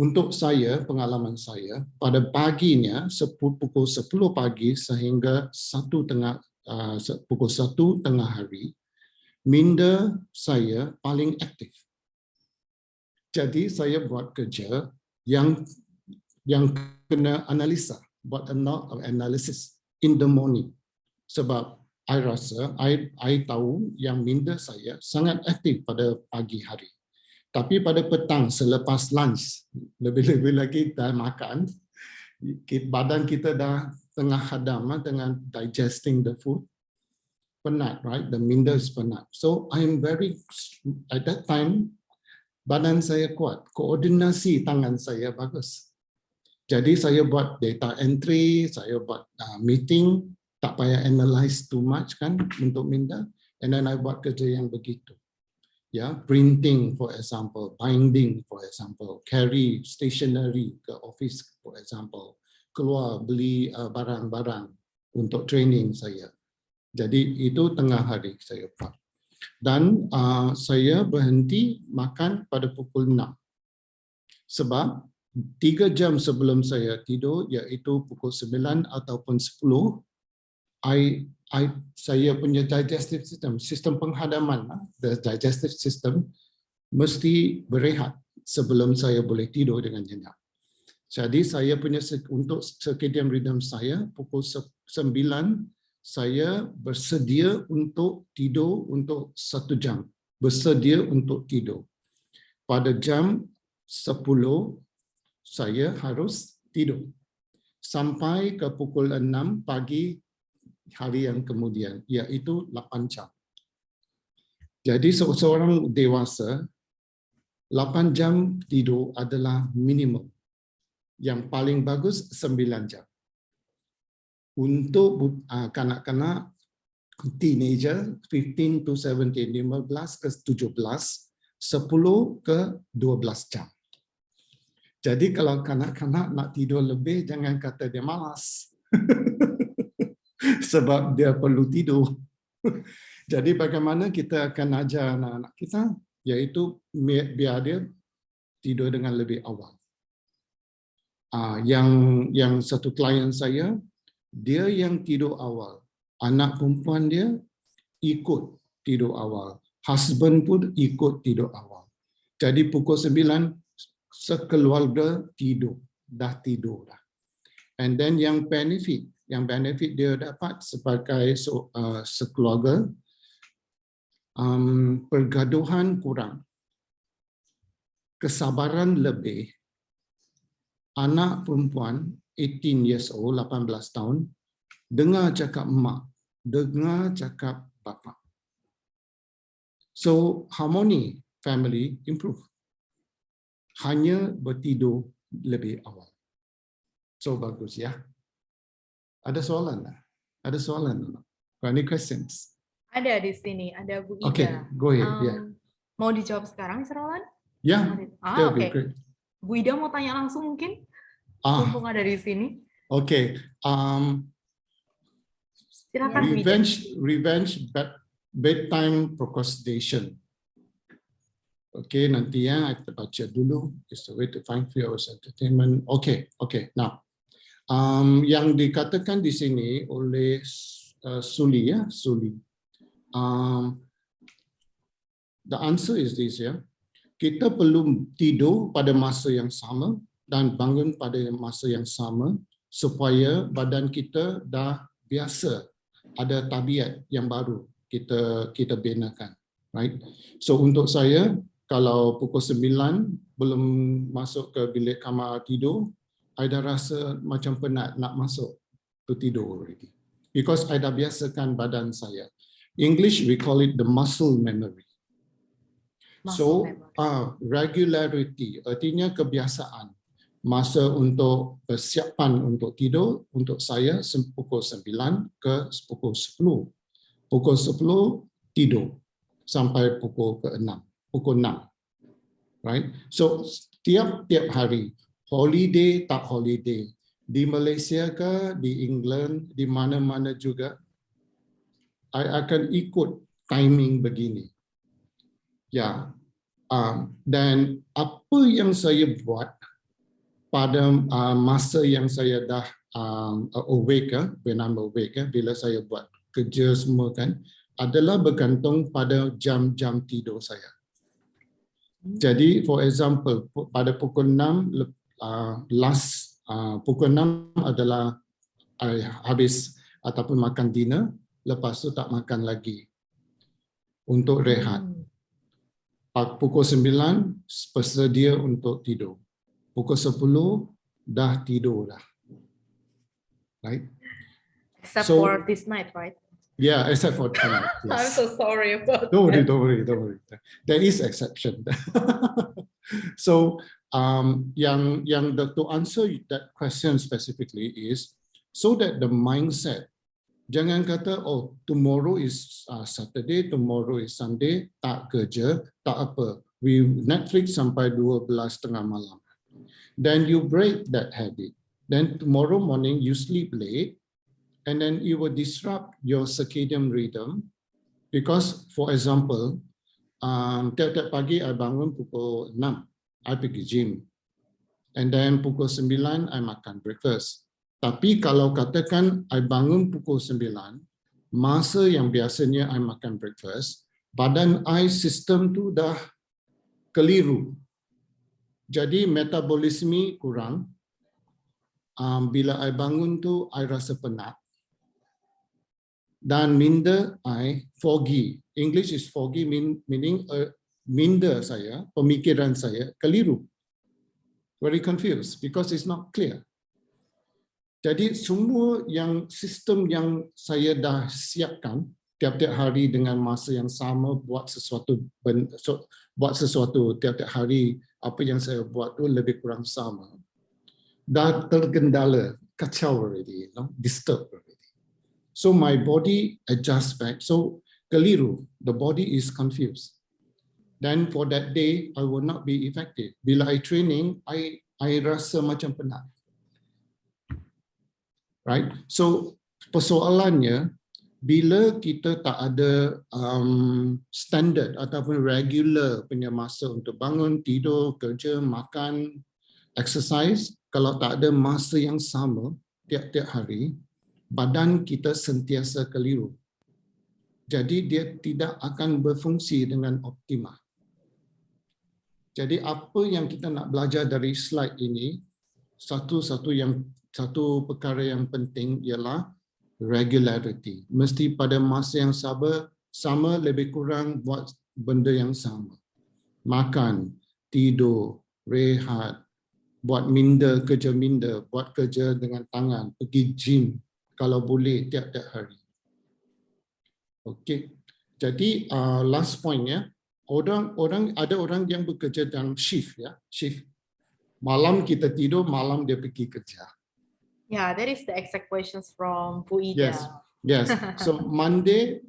Untuk saya, pengalaman saya, pada paginya pukul 10 pagi sehingga pukul 1 tengah hari, minda saya paling aktif. Jadi saya buat kerja yang kena analisa, buat analysis in the morning. Sebab I rasa, I tahu yang minda saya sangat aktif pada pagi hari. Tapi pada petang selepas lunch, lebih-lebih lagi dah makan, badan kita dah tengah hadam, tengah digesting the food, penat, right? The minda is penat. So I'm at that time, badan saya kuat, koordinasi tangan saya bagus. Jadi saya buat data entry, saya buat meeting, tak payah analyze too much kan untuk minda, and then I buat kerja yang begitu. Ya, printing for example, binding for example, carry stationery ke office for example, keluar beli barang-barang untuk training saya. Jadi itu tengah hari saya buat. Dan saya berhenti makan pada pukul 6. Sebab 3 jam sebelum saya tidur, iaitu pukul 9 ataupun 10, saya punya digestive system, sistem penghadaman, the digestive system mesti berehat sebelum saya boleh tidur dengan nyenyak. Jadi saya punya untuk circadian rhythm saya pukul 9 saya bersedia untuk tidur untuk 1 jam. Bersedia untuk tidur. Pada jam 10 saya harus tidur. Sampai ke pukul 6 pagi hari yang kemudian, iaitu 8 jam. Jadi seorang dewasa, 8 jam tidur adalah minimum. Yang paling bagus 9 jam. Untuk kanak-kanak, teenager, 15 to 17, 15 ke 17, 10 ke 12 jam. Jadi kalau kanak-kanak nak tidur lebih, jangan kata dia malas. Sebab dia perlu tidur. Jadi bagaimana kita akan ajar anak-anak kita, iaitu biar dia tidur dengan lebih awal. Yang satu klien saya, dia yang tidur awal. Anak perempuan dia ikut tidur awal. Husband pun ikut tidur awal. Jadi pukul 9, sekeluarga tidur. Dah tidur dah. And then yang benefit dia dapat sebagai sekeluarga, pergaduhan kurang, kesabaran lebih, anak perempuan 18 years old, 18 tahun, dengar cakap mak, dengar cakap bapa. So harmony family improve. hanya bertidur lebih awal. So bagus ya. Ada soalan tak? Ada soalan tak? Any questions? Ada di sini, ada Bu Ida. Okay, go ahead. Yeah. Mau dijawab sekarang, Sir Roland? Yeah, that'll be Oke. great. Bu Ida mau tanya langsung mungkin? Mumpung ada di sini. Okay. Silakan Bu Ida. Revenge bedtime procrastination. Okay, nanti ya kita baca dulu. It's a way to find few hours entertainment. Okay. Now, yang dikatakan di sini oleh Suli ya, Suli. The answer is this ya. Kita perlu tidur pada masa yang sama dan bangun pada masa yang sama supaya badan kita dah biasa ada tabiat yang baru kita benakan, right? So untuk saya kalau pukul 9 belum masuk ke bilik kamar tidur, I dah rasa macam penat nak masuk to tidur already. Because I dah biasakan badan saya. English we call it the muscle memory. Regularity artinya kebiasaan. Masa untuk persiapan untuk tidur untuk saya pukul 9 ke pukul 10. Pukul 10 tidur sampai pukul 6. Right? So tiap hari, holiday tak holiday, di Malaysia ke, di England, di mana-mana juga, I akan ikut timing begini. Ya, dan apa yang saya buat pada masa yang saya dah awake, when I'm awake, bila saya buat kerja semua kan, adalah bergantung pada jam-jam tidur saya. Jadi, for example, pada pukul 6, pukul 6 adalah habis ataupun makan dinner, lepas tu tak makan lagi untuk rehat. Pukul 9 bersedia untuk tidur. Pukul 10 dah tidur dah. Right? Except for this night, right? Yeah, except for tonight. Yes. I'm so sorry about Don't that. worry. There is exception. So, to answer that question specifically is so that the mindset, jangan kata tomorrow is Saturday, tomorrow is Sunday, tak kerja, tak apa. We Netflix sampai 12:30 malam. Then you break that habit. Then tomorrow morning you sleep late, and then you will disrupt your circadian rhythm because, for example, tiap-tiap pagi I bangun pukul 6, I pergi gym, and then pukul 9 I makan breakfast. Tapi kalau katakan I bangun pukul 9, masa yang biasanya I makan breakfast, badan I sistem tu dah keliru. Jadi metabolisme kurang. Bila I bangun tu, I rasa penat. Dan minda I foggy. English is foggy meaning minda saya, pemikiran saya keliru. Very confused because it's not clear. Jadi semua sistem yang saya dah siapkan tiap-tiap hari dengan masa yang sama buat sesuatu tiap-tiap hari, apa yang saya buat tu lebih kurang sama. Dah tergendala, kacau already, disturbed already. So my body adjusts back. So keliru, the body is confused. Then for that day, I will not be effective. Bila I training, I rasa macam penat. Right? So persoalannya, bila kita tak ada standard ataupun regular punya masa untuk bangun, tidur, kerja, makan, exercise, kalau tak ada masa yang sama tiap-tiap hari, badan kita sentiasa keliru. Jadi dia tidak akan berfungsi dengan optimal. Jadi apa yang kita nak belajar dari slide ini, satu perkara yang penting ialah regularity. Mesti pada masa yang sama lebih kurang buat benda yang sama. Makan, tidur, rehat, buat kerja minda, buat kerja dengan tangan, pergi gym kalau boleh tiap-tiap hari. Okey. Jadi last point ya, ada orang yang bekerja dalam shift ya, shift. Malam kita tidur, malam dia pergi kerja. Yeah, that is the exact questions from Bu Ida. Yes. So Monday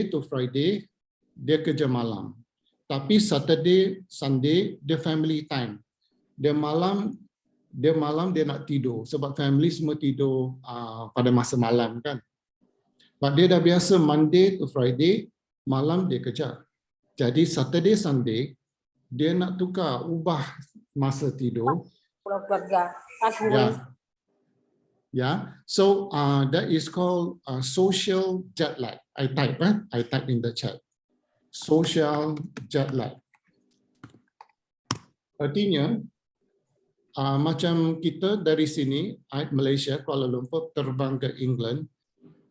to Friday dia kerja malam. Tapi Saturday, Sunday dia family time. Dia malam dia nak tidur sebab family semua tidur pada masa malam kan. But dia dah biasa Monday to Friday malam dia kerja. Jadi Saturday, Sunday dia nak ubah masa tidur. Yeah. So that is called social jet lag. I type in the chat. Social jet lag. Artinya macam kita dari sini Malaysia Kuala Lumpur terbang ke England,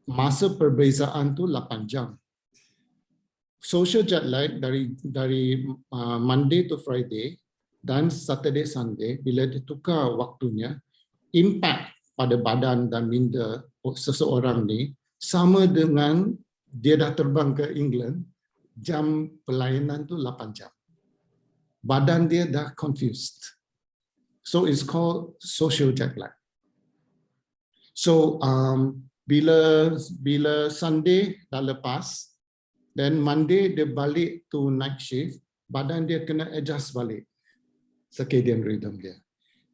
masa perbezaan tu 8 jam. Social jet lag dari Monday to Friday dan Saturday Sunday bila ditukar waktunya, impact pada badan dan minda seseorang ni sama dengan dia dah terbang ke England, jam pelayanan tu 8 jam. Badan dia dah confused. So it's called social jet lag. So bila Sunday dah lepas, then Monday dia balik to night shift, badan dia kena adjust balik circadian rhythm dia.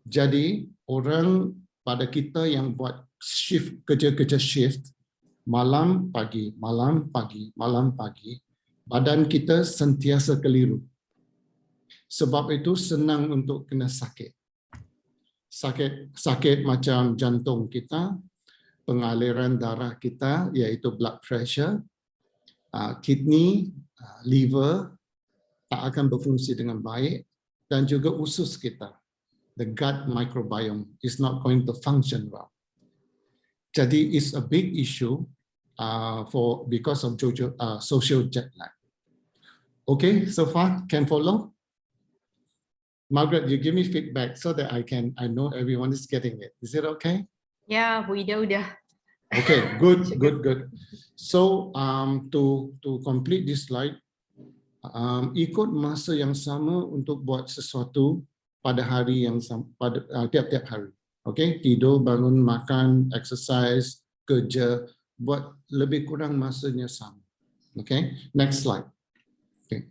Jadi orang pada kita yang buat shift, kerja shift, malam pagi, badan kita sentiasa keliru. Sebab itu senang untuk kena sakit. Sakit macam jantung kita, pengaliran darah kita iaitu blood pressure, kidney, liver tak akan berfungsi dengan baik, dan juga usus kita. The gut microbiome is not going to function well. Jadi it's a big issue because of social jet lag. Okay, so far can follow? Margaret, you give me feedback so that I know everyone is getting it. Is it okay? Ya, Bu Ida udah. Okay, good. So to complete this slide, ikut masa yang sama untuk buat sesuatu pada hari yang pada tiap-tiap hari. Okay, tidur, bangun, makan, exercise, kerja, buat lebih kurang masanya sama. Okay, next slide. Okay.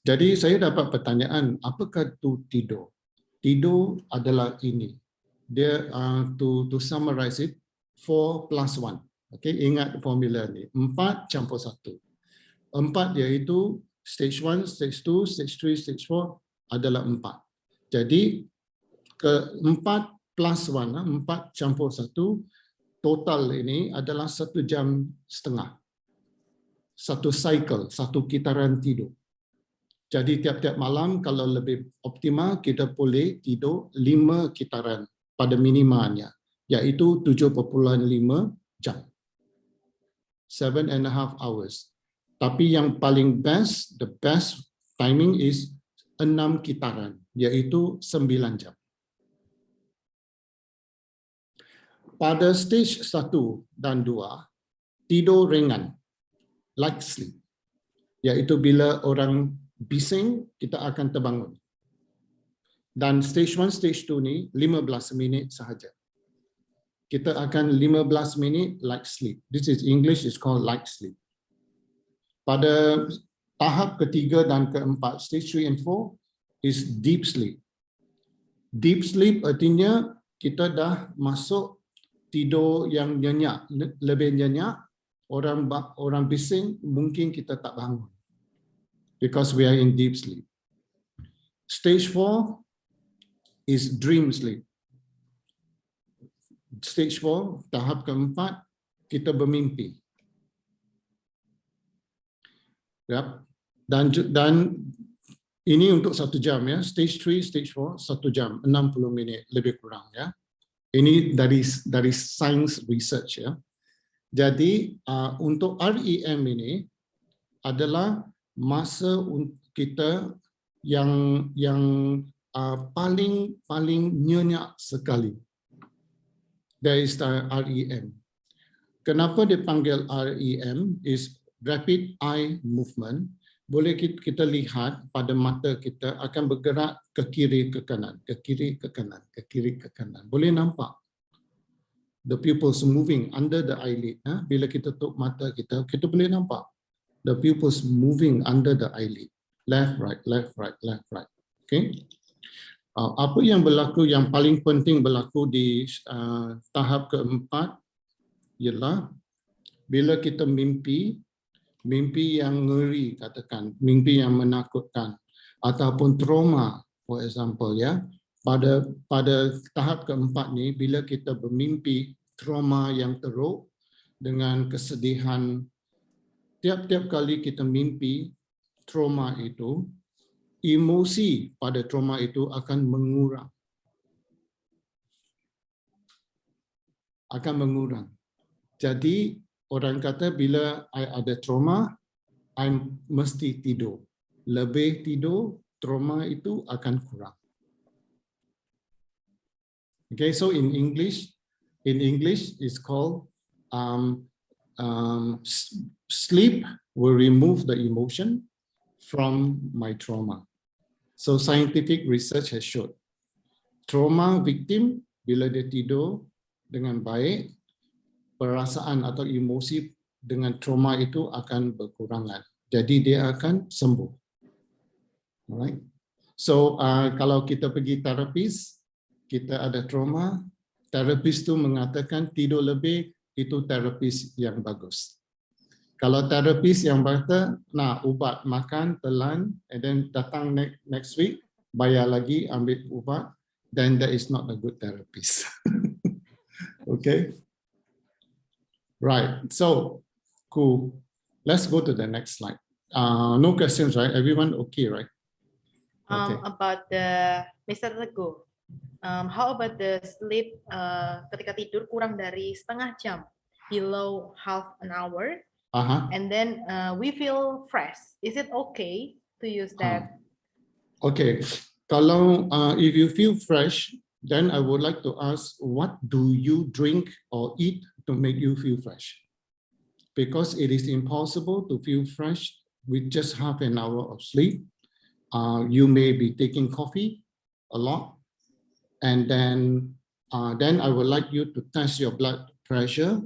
Jadi saya dapat pertanyaan, apakah itu tidur? Tidur adalah ini. Dia to summarize it, 4+1. Okay, ingat formula ni. 4 campur 1. 4 iaitu stage 1, stage 2, stage 3, stage 4 adalah 4. Jadi ke 4+1, 4 campur 1, total ini adalah 1 jam setengah. Satu cycle, satu kitaran tidur. Jadi tiap-tiap malam kalau lebih optimal kita boleh tidur 5 kitaran pada minimanya, iaitu 7.5 jam. 7.5 hours. Tapi yang paling best, the best timing is 6 kitaran, iaitu 9 jam. Pada stage 1 dan 2, tidur ringan, light sleep, iaitu bila orang bising, kita akan terbangun. Dan stage 1, stage 2 ni 15 minit sahaja. Kita akan 15 minit light sleep. This is English, is called light sleep. Pada tahap ketiga dan keempat, stage 3 and 4 is deep sleep. Deep sleep artinya kita dah masuk tidur yang nyenyak, lebih nyenyak. Orang bising mungkin kita tak bangun, because we are in deep sleep. Stage 4 is dream sleep. Stage 4, tahap keempat, kita bermimpi. Yep. Dan ini untuk 1 jam ya. Stage 3, stage 4, 1 jam, 60 minit lebih kurang ya. Ini dari science research ya. Jadi untuk REM ini adalah masa kita yang paling nyenyak sekali. There is the REM. Kenapa dipanggil REM? Is rapid eye movement, boleh kita lihat pada mata kita akan bergerak ke kiri ke kanan, ke kiri ke kanan, ke kiri ke kanan. Boleh nampak the pupils moving under the eyelid. Bila kita tutup mata kita, kita boleh nampak the pupils moving under the eyelid. Left, right, left, right, left, right. Okay. Apa yang berlaku, yang paling penting berlaku di tahap keempat ialah bila kita mimpi yang ngeri, katakan mimpi yang menakutkan ataupun trauma, for example, ya. Pada tahap keempat ni, bila kita bermimpi trauma yang teruk dengan kesedihan, tiap-tiap kali kita mimpi trauma itu, emosi pada trauma itu akan mengurang. Akan mengurang. Jadi orang kata bila I ada trauma, I mesti tidur. Lebih tidur, trauma itu akan kurang. Okay, so in English it's called sleep will remove the emotion from my trauma. So scientific research has shown trauma victim bila dia tidur dengan baik, perasaan atau emosi dengan trauma itu akan berkurangan. Jadi dia akan sembuh. Alright. So kalau kita pergi terapis, kita ada trauma, terapis tu mengatakan tidur lebih, itu terapis yang bagus. Kalau terapis yang berkata, nah ubat makan telan, and then datang next week, bayar lagi, ambil ubat, then that is not a good therapist. Okay? Right, so cool. Let's go to the next slide. No questions, right? Everyone okay, right? Okay. About the Mr. Teguh, how about the sleep ketika tidur kurang dari setengah jam, below half an hour? And then we feel fresh. Is it okay to use that? Okay, kalau if you feel fresh, then I would like to ask, what do you drink or eat to make you feel fresh? Because it is impossible to feel fresh with just half an hour of sleep. You may be taking coffee a lot, and then I would like you to test your blood pressure,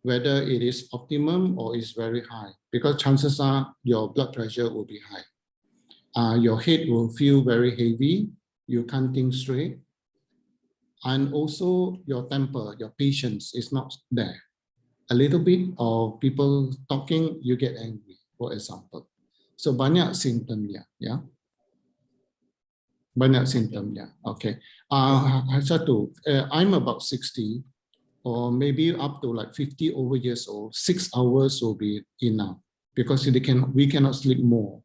whether it is optimum or is very high, because chances are your blood pressure will be high. Your head will feel very heavy, you can't think straight, and also your temper, your patience is not there. A little bit of people talking, you get angry, for example. So banyak simptomnya, ya. Banyak simptomnya. Okay. Satu, I'm about 60. Or maybe up to like 50 over years old, 6 hours will be enough because we cannot sleep more.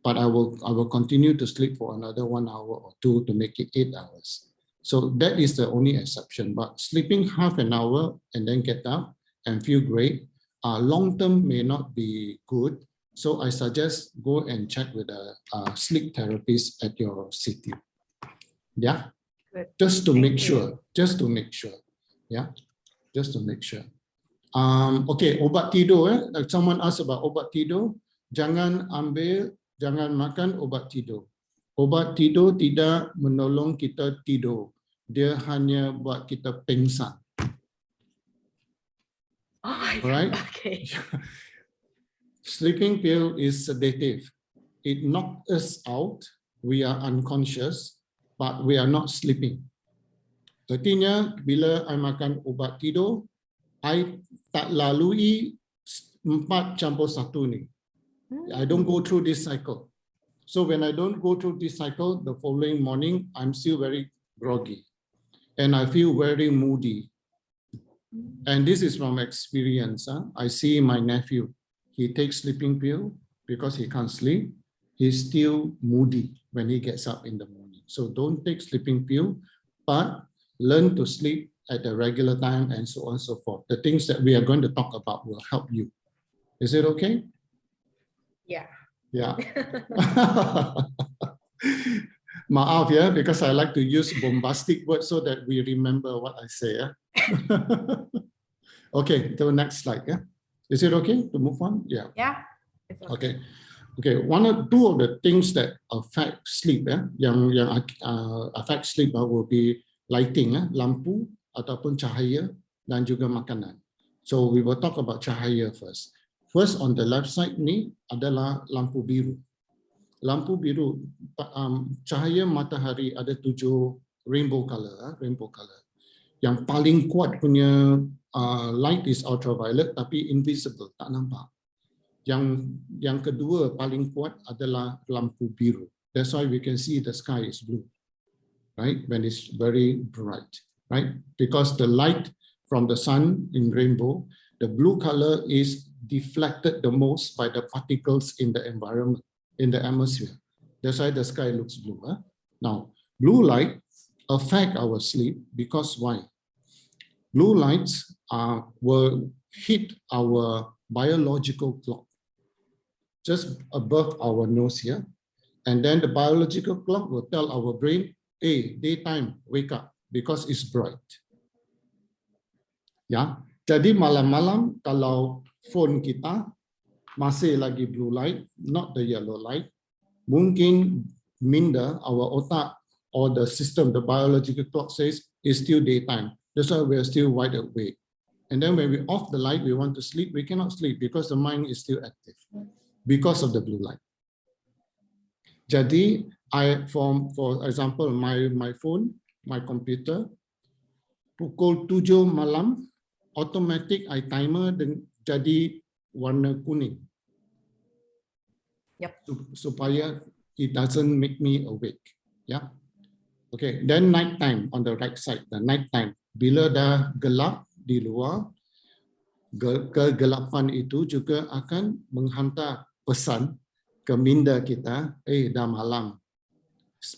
But I will continue to sleep for another 1 hour or 2 to make it 8 hours. So that is the only exception. But sleeping half an hour and then get up and feel great, long term may not be good. So I suggest go and check with a sleep therapist at your city. Yeah, just to make sure. Just to make sure. Yeah. Just to make sure. Okay, obat tidur. Someone asked about obat tidur. Jangan makan obat tidur. Obat tidur tidak menolong kita tidur. Dia hanya buat kita pingsan. Oh my God. Right? Okay. Sleeping pill is sedative. It knocks us out. We are unconscious, but we are not sleeping. Artinya, bila I makan ubat tidur, I tak lalui 4 campur 1 ni. I don't go through this cycle. So when I don't go through this cycle, the following morning, I'm still very groggy. And I feel very moody. And this is from experience. I see my nephew. He takes sleeping pill because he can't sleep. He's still moody when he gets up in the morning. So don't take sleeping pill, but learn to sleep at a regular time and so on and so forth. The things that we are going to talk about will help you. Is it okay? Yeah. Yeah. Maaf ya, because I like to use bombastic words so that we remember what I say. Okay, to the next slide. Yeah. Is it okay to move on? Yeah. Yeah. It's Okay. Okay. Two of the things that affect sleep, yang affect sleep will be lighting, lampu ataupun cahaya dan juga makanan. So we will talk about cahaya first. First on the left side ni adalah lampu biru. Lampu biru, cahaya matahari ada 7 rainbow color, Yang paling kuat punya light is ultraviolet tapi invisible, tak nampak. Yang kedua paling kuat adalah lampu biru. That's why we can see the sky is blue, right? When it's very bright, right? Because the light from the sun in rainbow, the blue color is deflected the most by the particles in the environment, in the atmosphere. That's why the sky looks blue. Now, blue light affect our sleep because why? Blue lights will hit our biological clock just above our nose here. And then the biological clock will tell our brain, hey, daytime, wake up, because it's bright. Ya, jadi malam-malam kalau phone kita masih lagi blue light, not the yellow light, mungkin minda our otak or the system, the biological clock says it's still daytime. That's why we are still wide awake. And then when we off the light, we want to sleep, we cannot sleep because the mind is still active because of the blue light. Jadi, for example, my phone, my computer, pukul 7 malam, automatic I timer jadi warna kuning. Yep. Supaya it doesn't make me awake. Yeah. Okay. Then night time on the right side. The night time. Bila dah gelap di luar, kegelapan itu juga akan menghantar pesan ke minda kita, dah malam,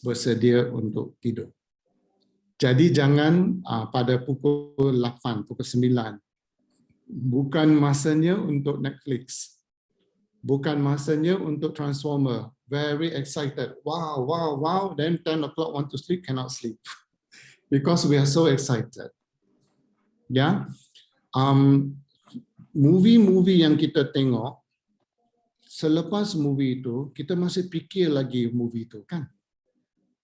bersedia untuk tidur. Jadi jangan pada pukul 8, pukul 9. Bukan masanya untuk Netflix. Bukan masanya untuk Transformer. Very excited. Wow, wow, wow. Then 10 o'clock want to sleep, cannot sleep. Because we are so excited. Ya. Movie-movie yang kita tengok, selepas movie itu, kita masih fikir lagi movie itu, kan?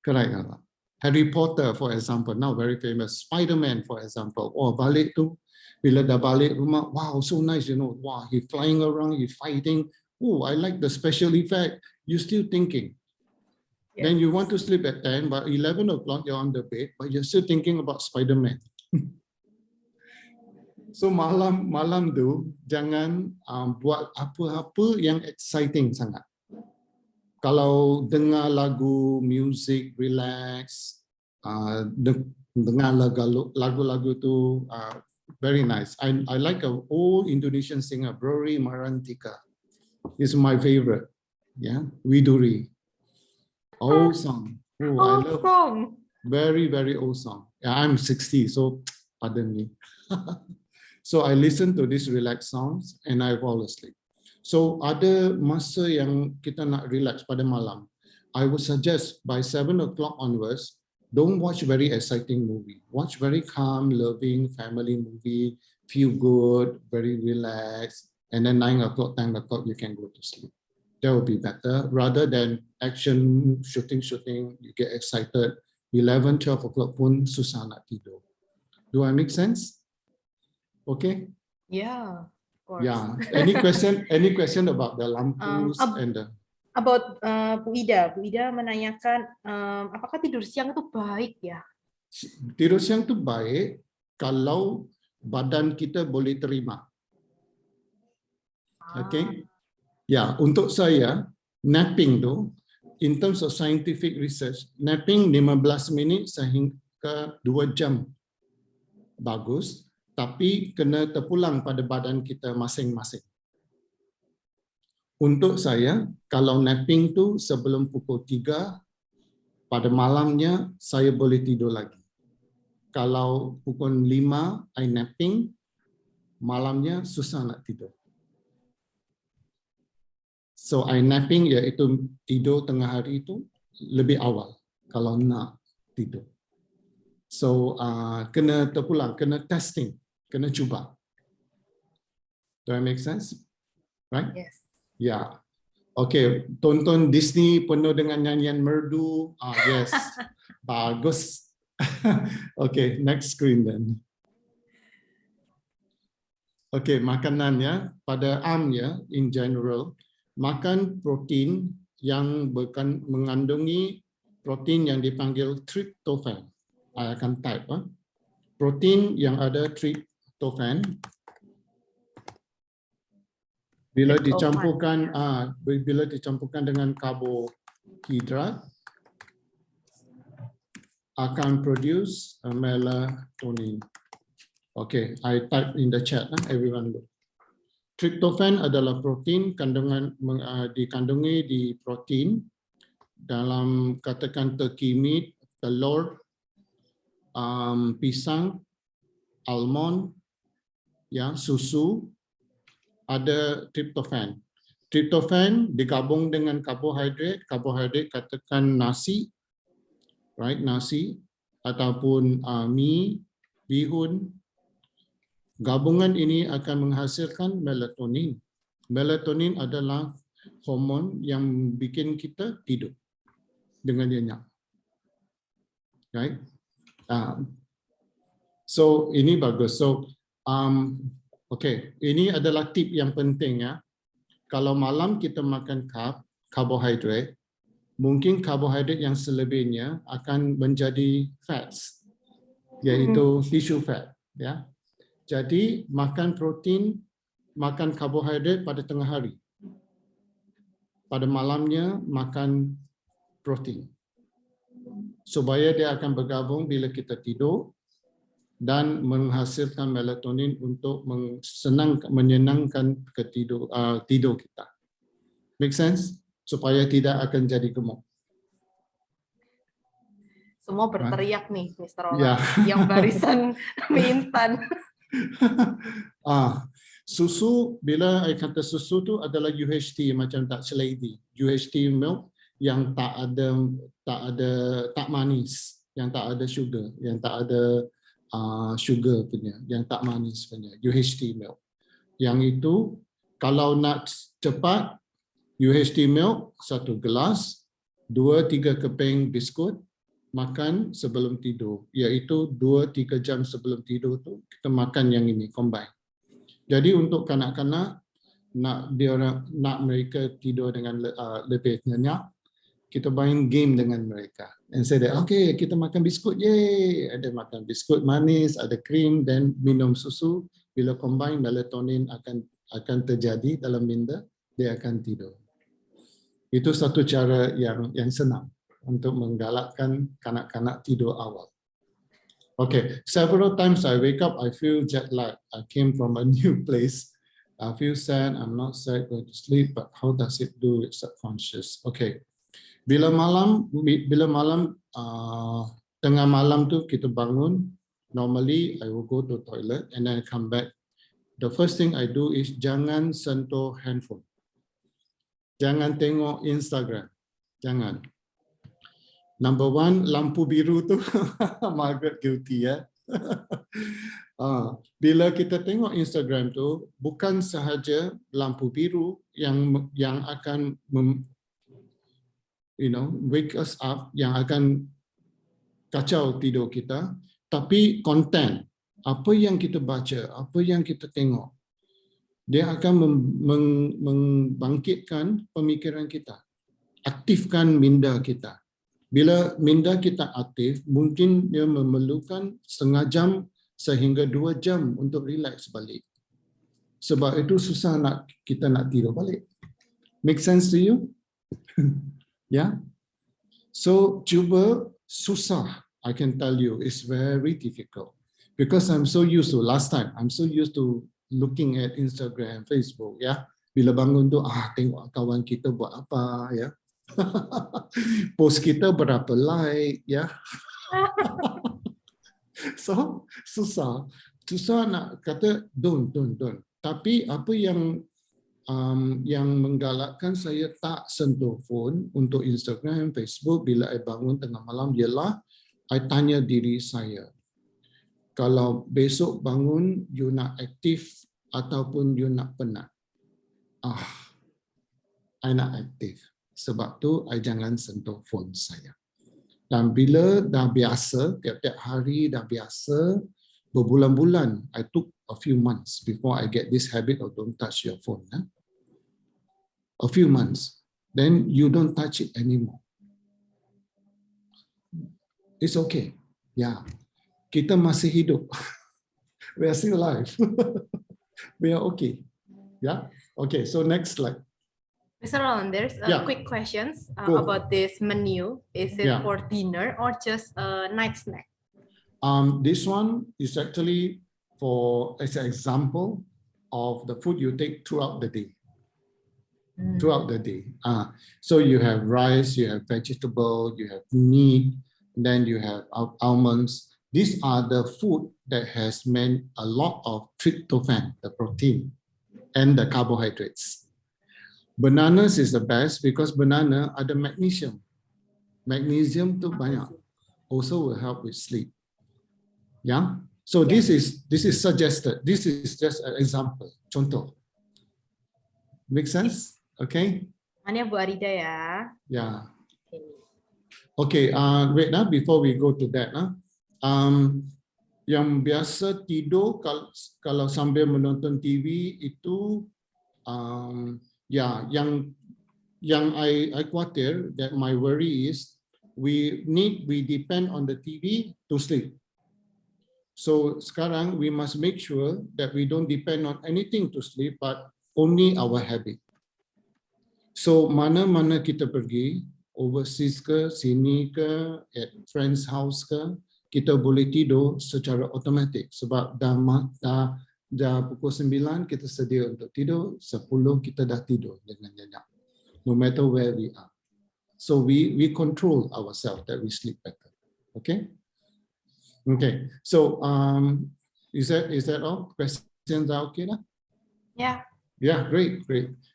Correct tak? Harry Potter, for example, now very famous. Spider-Man, for example. Oh, balik tu, bila dah balik rumah, wow, so nice, you know. Wow, he flying around, he fighting. Oh, I like the special effect. You still thinking. Yes. Then you want to sleep at 10, but 11 o'clock you're on the bed, but you're still thinking about Spider-Man. So malam tu jangan buat apa-apa yang exciting sangat. Kalau dengar lagu, music, relax, dengar lagu-lagu tu very nice. I like an old Indonesian singer, Rory Marantika. He's my favorite. Yeah, Widuri. Old song. Oh, I love song. Very, very old song. Yeah, I'm 60, so pardon me. So I listen to these relaxed songs and I fall asleep. So ada masa yang kita nak relax pada malam. I would suggest by 7 o'clock onwards, don't watch very exciting movie. Watch very calm, loving family movie, feel good, very relaxed. And then 9 o'clock, 10 o'clock, you can go to sleep. That would be better rather than action, shooting, you get excited. 11, 12 o'clock pun susah nak tidur. Do I make sense? Okay. Yeah, of course. Yeah. Any question about the lampus and the about Bu Ida. Bu Ida menanyakan apakah tidur siang itu baik ya? Tidur siang itu baik kalau badan kita boleh terima. Okay. Ya, untuk saya napping tu in terms of scientific research, napping 15 minit sehingga 2 jam bagus. Tapi kena terpulang pada badan kita masing-masing. Untuk saya, kalau napping tu sebelum pukul 3, pada malamnya saya boleh tidur lagi. Kalau pukul 5, I napping, malamnya susah nak tidur. So, I napping iaitu tidur tengah hari itu lebih awal kalau nak tidur. So, kena terpulang, kena testing. Kena cuba. Do I make sense? Right? Yes. Ya. Okay, tonton Disney penuh dengan nyanyian merdu. Yes. Bagus. Okay, next screen then. Okay, makanan ya. Pada amnya, in general, makan protein yang mengandungi protein yang dipanggil tryptophan. I akan type. Protein yang ada tryptophan. Bila dicampurkan dengan karbohidrat akan produce melatonin. Okay, I type in the chat. Everyone look. Tryptophan adalah protein dikandungi di protein dalam katakan turkey meat, telur, pisang, almond, ya, susu. Ada tryptophan. Tryptophan digabung dengan karbohidrat. Karbohidrat katakan nasi, right? Nasi ataupun mie, bihun. Gabungan ini akan menghasilkan melatonin. Melatonin adalah hormon yang bikin kita tidur dengan nyenyak. Right? So ini bagus. So okay, ini adalah tip yang penting ya. Kalau malam kita makan karbohidrat, mungkin karbohidrat yang selebihnya akan menjadi fats, yaitu tissue fat. Ya, jadi makan protein, makan karbohidrat pada tengah hari. Pada malamnya makan protein, supaya dia akan bergabung bila kita tidur dan menghasilkan melatonin untuk menyenangkan tidur kita. Make sense? Supaya tidak akan jadi gemuk. Semua berteriak nih, Mr. Roland, Ya. yang barisan mie instan. Susu, bila saya kata susu tu adalah UHT macam tak seledi. UHT milk yang tak manis, yang tak ada sugar, yang tak ada sugar punya, yang tak manis punya, UHT milk. Yang itu kalau nak cepat, UHT milk 1 gelas, 2-3 keping biskut, makan sebelum tidur, iaitu 2-3 jam sebelum tidur tu kita makan yang ini combine. Jadi untuk kanak-kanak nak mereka tidur dengan lebih nyenyak, kita main game dengan mereka. And say that, okay, kita makan biskut, yay! Ada makan biskut manis, ada krim, dan minum susu. Bila combine, melatonin akan terjadi dalam minda, dia akan tidur. Itu satu cara yang senang untuk menggalakkan kanak-kanak tidur awal. Okay, several times I wake up, I feel jet lag. I came from a new place. I feel sad, I'm not sad, going to sleep, but how does it do with subconscious? Okay. Bila malam tengah malam tu kita bangun, normally I will go to toilet and then I come back. The first thing I do is jangan sentuh handphone. Jangan tengok Instagram. Jangan. Number one, lampu biru tu Margaret guilty ya. Bila kita tengok Instagram tu, bukan sahaja lampu biru yang akan wake us up, yang akan kacau tidur kita, tapi konten, apa yang kita baca, apa yang kita tengok, dia akan membangkitkan pemikiran kita, aktifkan minda kita. Bila minda kita aktif, mungkin dia memerlukan setengah jam sehingga 2 jam untuk relax balik. Sebab itu susah kita nak tidur balik. Make sense to you? Yeah. So cuba susah. I can tell you, it's very difficult because I'm so used to I'm so used to looking at Instagram, Facebook. Ya, bila bangun tu tengok kawan kita buat apa ya. Post kita berapa like ya. So susah nak kata don't. Tapi apa yang menggalakkan saya tak sentuh phone untuk Instagram, Facebook bila saya bangun tengah malam ialah saya tanya diri saya, kalau besok bangun you nak aktif ataupun you nak penat, I nak aktif. Sebab tu, I jangan sentuh phone saya. Dan bila dah biasa, tiap-tiap hari dah biasa, berbulan-bulan, I took a few months before I get this habit of don't touch your phone. A few months. Then you don't touch it anymore. It's okay. Yeah. Kita masih hidup. We are still alive. We are okay. Yeah. Okay. So next slide. Mr. Roland, there's Yeah. quick questions Go. about this menu. Is it Yeah. for dinner or just a night snack? This one is actually as an example of the food you take throughout the day. Throughout the day. So you have rice, you have vegetable, you have meat, then you have almonds. These are the food that has meant a lot of tryptophan, the protein, and the carbohydrates. Bananas is the best because banana ada magnesium. Magnesium tu banyak. Also will help with sleep. Yeah. So this is suggested. This is just an example. Contoh. Make sense? Okay. Mana Bu Arida ya? Yeah. Okay. Wait now before we go to that. Yang biasa tidur kalau sambil menonton TV itu yang I khawatir that my worry is we depend on the TV to sleep. So sekarang we must make sure that we don't depend on anything to sleep but only our habit. So mana-mana kita pergi, overseas ke, sini ke, at friend's house ke, kita boleh tidur secara automatik sebab dah pukul 9 kita sedia untuk tidur, 10 kita dah tidur dengan nyenyak. No matter where we are. So we control ourselves that we sleep better. Okay? Okay. So is that all? Questions are okay lah? Yeah. Yeah, great.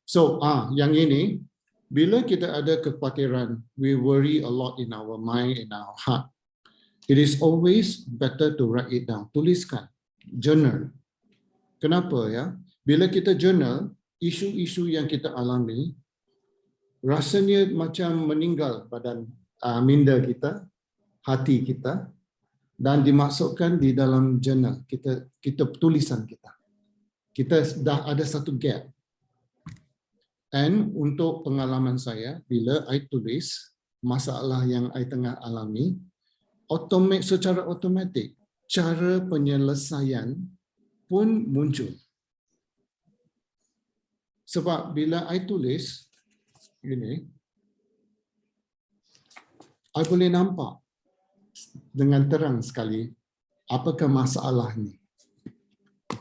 So yang ini, bila kita ada kekhawatiran, we worry a lot in our mind, in our heart. It is always better to write it down. Tuliskan. Journal. Kenapa ya? Bila kita journal, isu-isu yang kita alami, rasanya macam meninggal badan minda kita, hati kita, dan dimasukkan di dalam journal kita tulisan kita. Kita dah ada satu gap. And untuk pengalaman saya, bila I tulis masalah yang I tengah alami, secara automatik cara penyelesaian pun muncul. Sebab bila I tulis ini, I boleh nampak dengan terang sekali apakah masalah ni.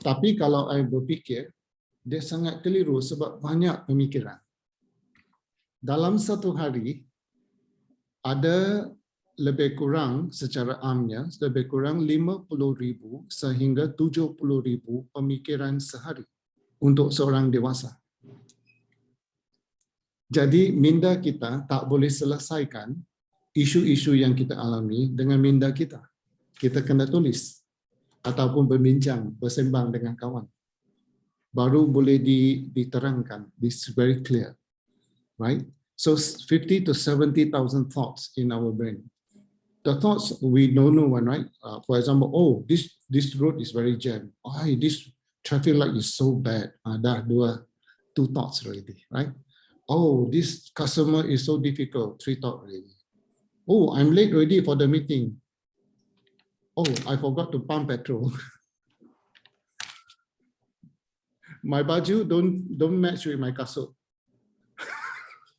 Tapi kalau I berfikir, dia sangat keliru sebab banyak pemikiran. Dalam satu hari, ada lebih kurang secara amnya, lebih kurang 50,000 sehingga 70,000 pemikiran sehari untuk seorang dewasa. Jadi minda kita tak boleh selesaikan isu-isu yang kita alami dengan minda kita. Kita kena tulis ataupun berbincang, bersembang dengan kawan. Baru boleh diterangkan. This is very clear. Right? So 50 to 70,000 thoughts in our brain. The thoughts, we don't know one, right? For example, oh, this road is very jammed. Oh, this traffic light is so bad. Dah two thoughts already, right? Oh, this customer is so difficult. 3 thoughts already. Oh, I'm late already for the meeting. Oh, I forgot to pump petrol. My baju don't match with my kasut.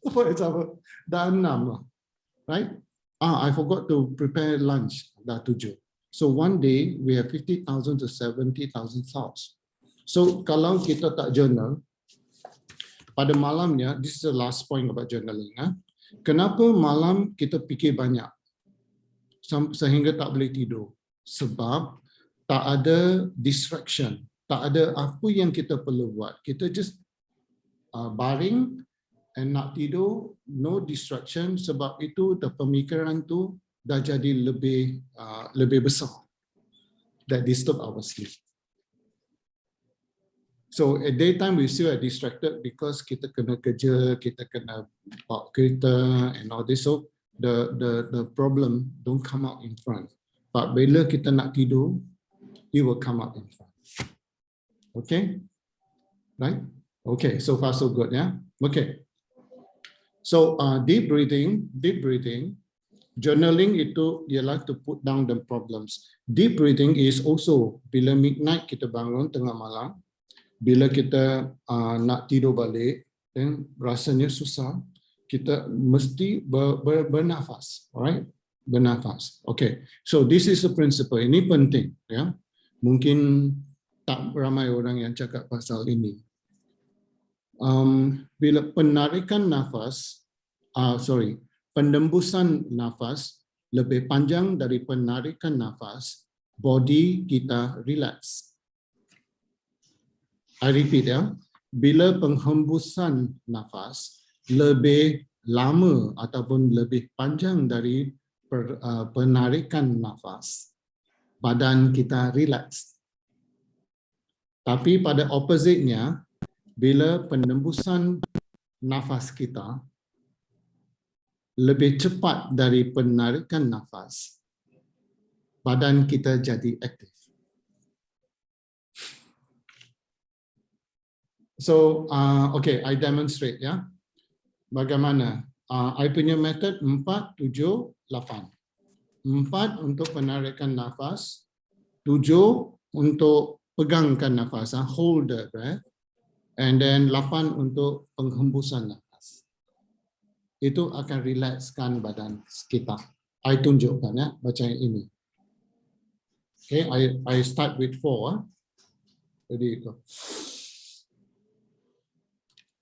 For example, dah 6 lah, right? I forgot to prepare lunch, dah 7. So one day we have 50,000 to 70,000 thoughts. So kalau kita tak journal, pada malamnya, this is the last point about journaling. Kenapa malam kita fikir banyak sehingga tak boleh tidur? Sebab tak ada distraction, tak ada apa yang kita perlu buat. Kita just baring and nak tidur, no distraction, sebab itu pemikiran tu dah jadi lebih besar that disturb our sleep. So at daytime we still are distracted because kita kena kerja, kita kena bawa kereta and all this. So the problem don't come out in front. But bila kita nak tidur, it will come out in front. Okay, right? Okay, so far so good, yeah. Okay. So deep breathing. Journaling itu ialah to put down the problems. Deep breathing is also bila midnight kita bangun tengah malam, bila kita nak tidur balik, dan rasanya susah, kita mesti bernafas, alright? Bernafas. Okay. So this is the principle. Ini penting, ya. Mungkin tak ramai orang yang cakap pasal ini. Bila penarikan nafas, penembusan nafas lebih panjang dari penarikan nafas, body kita relax. I repeat, ya. Bila penghembusan nafas lebih lama ataupun lebih panjang dari penarikan nafas, badan kita relax. Tapi pada opposite-nya, bila penembusan nafas kita lebih cepat dari penarikan nafas, badan kita jadi aktif. So, okay, I demonstrate, ya. Bagaimana? I punya method 4, 7, 8. 4 untuk penarikan nafas, 7 untuk pegangkan nafas, hold the breath, and then 8 untuk penghembusan nafas. Itu akan relaxkan badan kita. I tunjukkan, ya, macam ini. Okay, I start with 4. Jadi itu.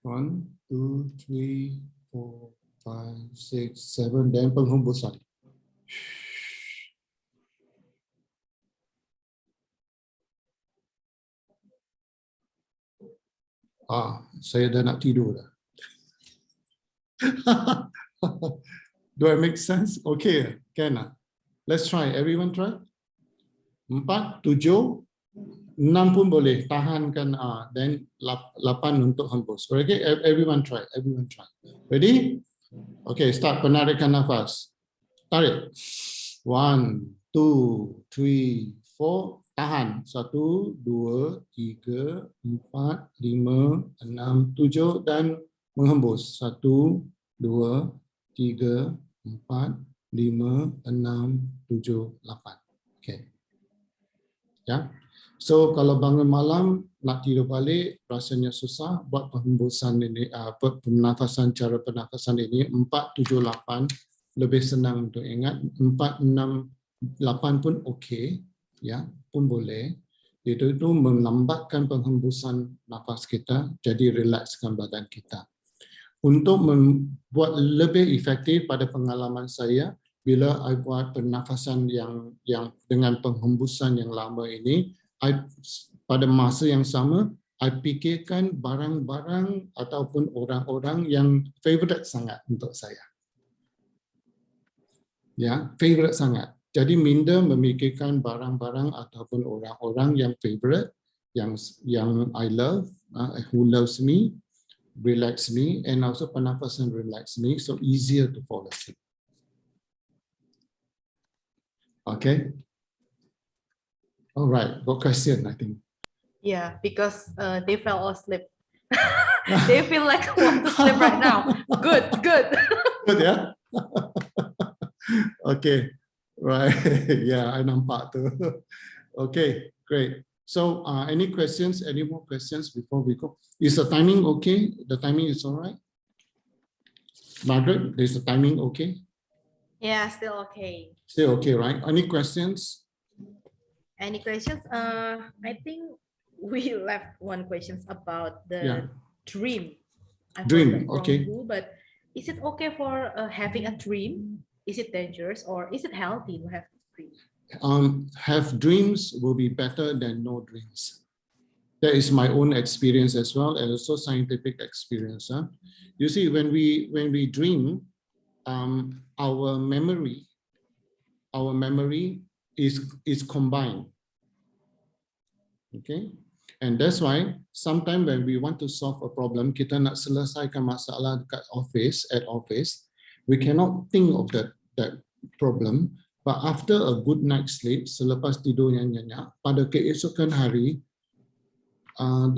1, 2, 3, 4, 5, 6, 7, dan penghembusan. Saya dah nak tidur dah. Do I make sense? Okay, can. Let's try. Everyone try. 4, 7, 6 pun boleh. Tahankan. Then 8 untuk hembus. Okay, everyone try. Everyone try. Ready? Okay, start. Penarikan nafas. Tarik. 1, 2, 3, 4. Tahan. 1, 2, 3, 4, 5, 6, 7 dan menghembus. 1, 2, 3, 4, 5, 6, 7, 8. Okay. Ya. So kalau bangun malam nak tidur balik rasanya susah, buat penghembusan ini, pernafasan, cara pernafasan ini 4, 7, 8 lebih senang untuk ingat. 4, 6, 8 pun okey, ya, pun boleh. Itu melambatkan penghembusan nafas kita, jadi relaxkan badan kita. Untuk membuat lebih efektif pada pengalaman saya, bila I buat pernafasan yang dengan penghembusan yang lama ini, pada masa yang sama, I fikirkan barang-barang ataupun orang-orang yang favorite sangat untuk saya. Ya, favorite sangat. Jadi minda memikirkan barang-barang ataupun orang-orang yang favorite, yang I love, who loves me, relax me, and also pernafasan relax me, so easier to fall asleep. Okay. All right. Got question, I think. Yeah, because they fell asleep. They feel like want to sleep right now. Good, good. Good, yeah. Okay. Right. Yeah, I nampak tu. Okay, great. So, any questions? Any more questions before we go? Is the timing okay? The timing is all right? Margaret, is the timing okay? Yeah, still okay. Still okay, right? Any questions? Any questions? I think we left one question about the dream. I Dream, forgot from okay. who, but is it okay for having a dream? Is it dangerous or is it healthy to have dreams? Have dreams will be better than no dreams. That is my own experience as well, and also scientific experience. You see, when we dream, our memory is combined. Okay, And that's why sometimes when we want to solve a problem, kita nak selesaikan masalah dekat at office, we cannot think of that problem. But after a good night's sleep, selepas tidur yang nyenyak, pada keesokan hari,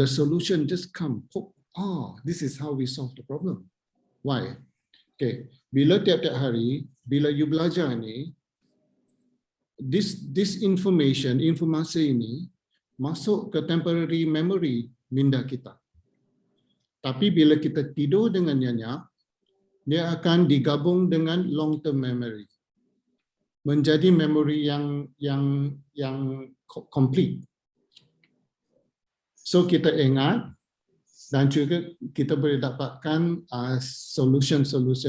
the solution just come. Oh, this is how we solve the problem. Why? Okay, bila tiap-tiap hari, bila you belajar ni, this informasi ini masuk ke temporary memory minda kita. Tapi bila kita tidur dengan nyenyak, dia akan digabung dengan long term memory. Menjadi memory yang complete. So kita ingat dan juga kita boleh dapatkan solution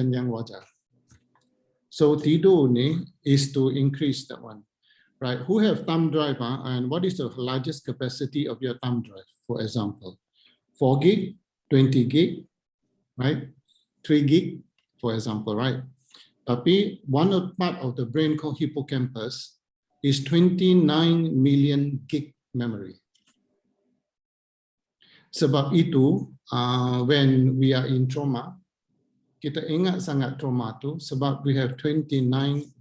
yang wajar. So tidur ni is to increase that one. Right? Who have thumb drive and what is the largest capacity of your thumb drive? For example, 4 gig, 20 gig, right? 3 gig, for example, right? Tapi one part of the brain called hippocampus is 29 million gig memory. Sebab itu, when we are in trauma, kita ingat sangat trauma tu sebab we have 29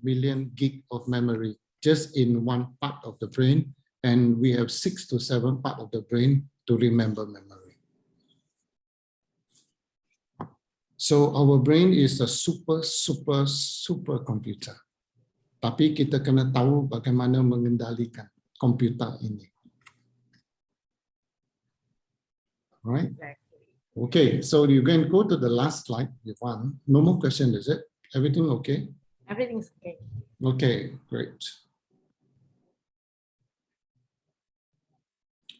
million gig of memory just in one part of the brain, and we have 6 to 7 part of the brain to remember memory. So our brain is a super computer. Tapi kita kena tahu bagaimana mengendalikan komputer ini. Right? Okay, so you can go to the last slide if one. No more question, is it? Everything okay? Everything's okay. Okay, great.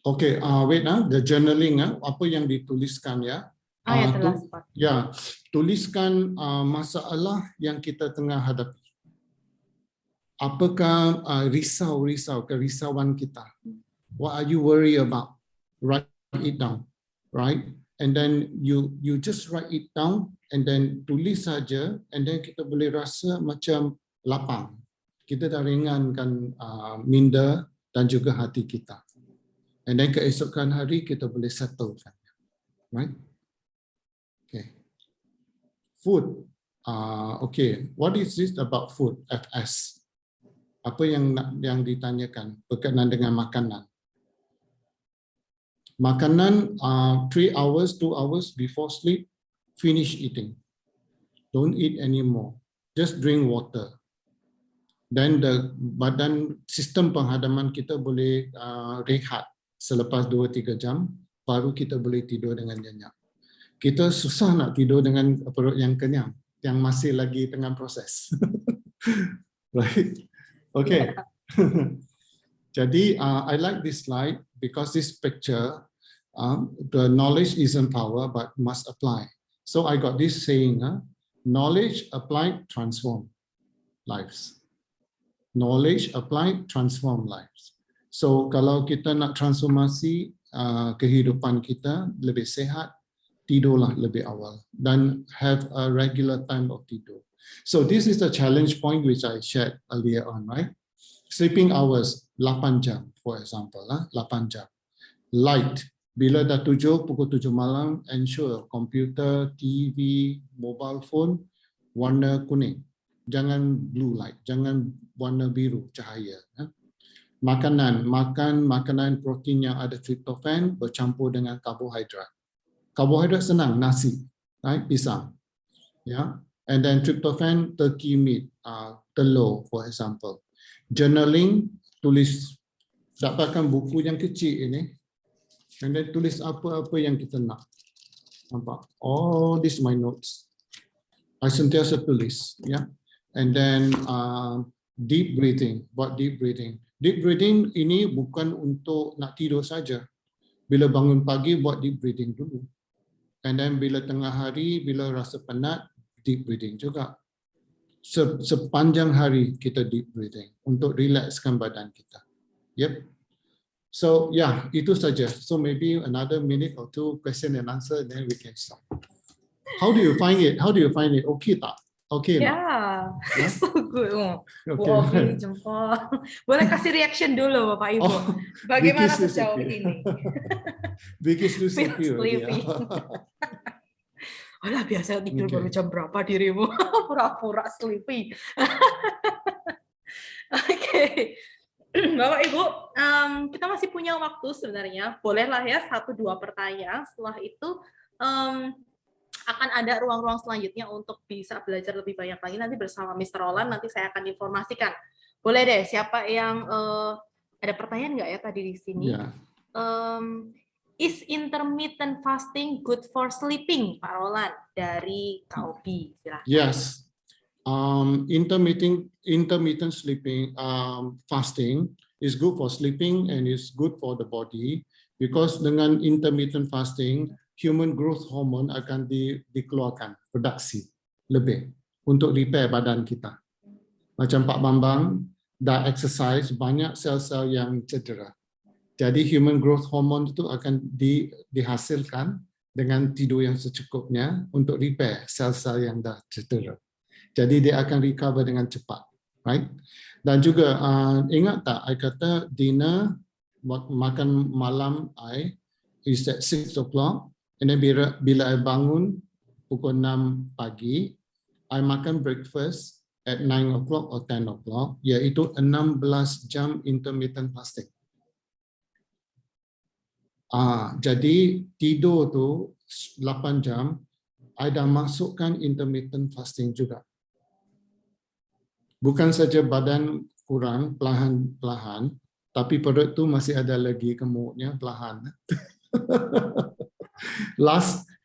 Okay, wait the journaling apa yang dituliskan ya? Ya, tuliskan masalah yang kita tengah hadapi. Apakah kerisauan kita? What are you worried about? Write it down, right? And then you just write it down and then tulis saja, and then kita boleh rasa macam lapang. Kita dah ringankan minda dan juga hati kita. And then keesokan hari kita boleh settlekan, right? Okay. Food. Okay. What is this about food? FS. Apa yang ditanyakan berkenaan dengan makanan? Makanan 3 hours, 2 hours before sleep, finish eating. Don't eat anymore. Just drink water. Then the badan sistem penghadaman kita boleh rehat selepas 2-3 jam, baru kita boleh tidur dengan nyenyak. Kita susah nak tidur dengan perut yang kenyang, yang masih lagi tengah proses. Right? Okay. Jadi, I like this slide because this picture, the knowledge isn't power, but must apply. So I got this saying, knowledge applied, transform lives. Knowledge applied, transform lives. So kalau kita nak transformasi kehidupan kita lebih sehat, tidurlah lebih awal dan have a regular time of tidur. So this is the challenge point which I shared earlier on, right? Sleeping hours 8 jam, for example, 8 jam. Light, bila dah pukul 7 malam, ensure komputer, TV, mobile phone warna kuning. Jangan blue light, jangan warna biru cahaya. Makan makanan protein yang ada tryptophan bercampur dengan karbohidrat. Karbohidrat senang, nasi, right? Pisang, yeah. And then tryptophan, turkey meat, telur, for example. Journaling, tulis, dapatkan buku yang kecil ini, and then tulis apa-apa yang kita nak. Nampak? Oh, this is my notes. I sentiasa tulis, yeah. And then deep breathing, buat deep breathing. Deep breathing ini bukan untuk nak tidur saja. Bila bangun pagi, buat deep breathing dulu. And then bila tengah hari, bila rasa penat, deep breathing juga. Sepanjang hari kita deep breathing untuk relaxkan badan kita. Yep. So yeah, itu saja. So maybe another minute or two question and answer, then we can stop. How do you find it? Okay tak? Okay. Yeah, Yeah? so good. Bu Okay. Ovi jempol. Boleh kasih reaction dulu Bapak Ibu. Oh, Bagaimana Vicky sejauh sleepy. ini? Vicky still Feel sleepy already. sleepy. Alah, biasa tidur baru Okay. jam berapa dirimu? Pura-pura sleepy. Oke. Bapak Ibu, kita masih punya waktu sebenarnya. Bolehlah ya 1-2 pertanyaan. Setelah itu akan ada ruang-ruang selanjutnya untuk bisa belajar lebih banyak lagi nanti bersama Mr. Roland. Nanti saya akan informasikan. Boleh deh, siapa yang ada pertanyaan nggak ya tadi di sini? Yeah. Is intermittent fasting good for sleeping, Pak Roland dari Kaubi? Silahkan. Yes. Intermittent sleeping fasting is good for sleeping and is good for the body because dengan intermittent fasting human growth hormone akan dikeluarkan produksi lebih untuk repair badan kita. Macam Pak Bambang dah exercise banyak sel-sel yang cedera. Jadi human growth hormone itu akan dihasilkan dengan tidur yang secukupnya untuk repair sel-sel yang dah cedera. Jadi dia akan recover dengan cepat, right? Dan juga ingat tak, I kata dinner makan malam I is at 6 o'clock, and then bila I bangun pukul 6 pagi, I makan breakfast at 9 o'clock or 10 o'clock, iaitu 16 jam intermittent fasting. Jadi tidur tu 8 jam, I dah masukkan intermittent fasting juga. Bukan saja badan kurang perlahan-perlahan, tapi perut tu masih ada lagi gemuknya perlahan.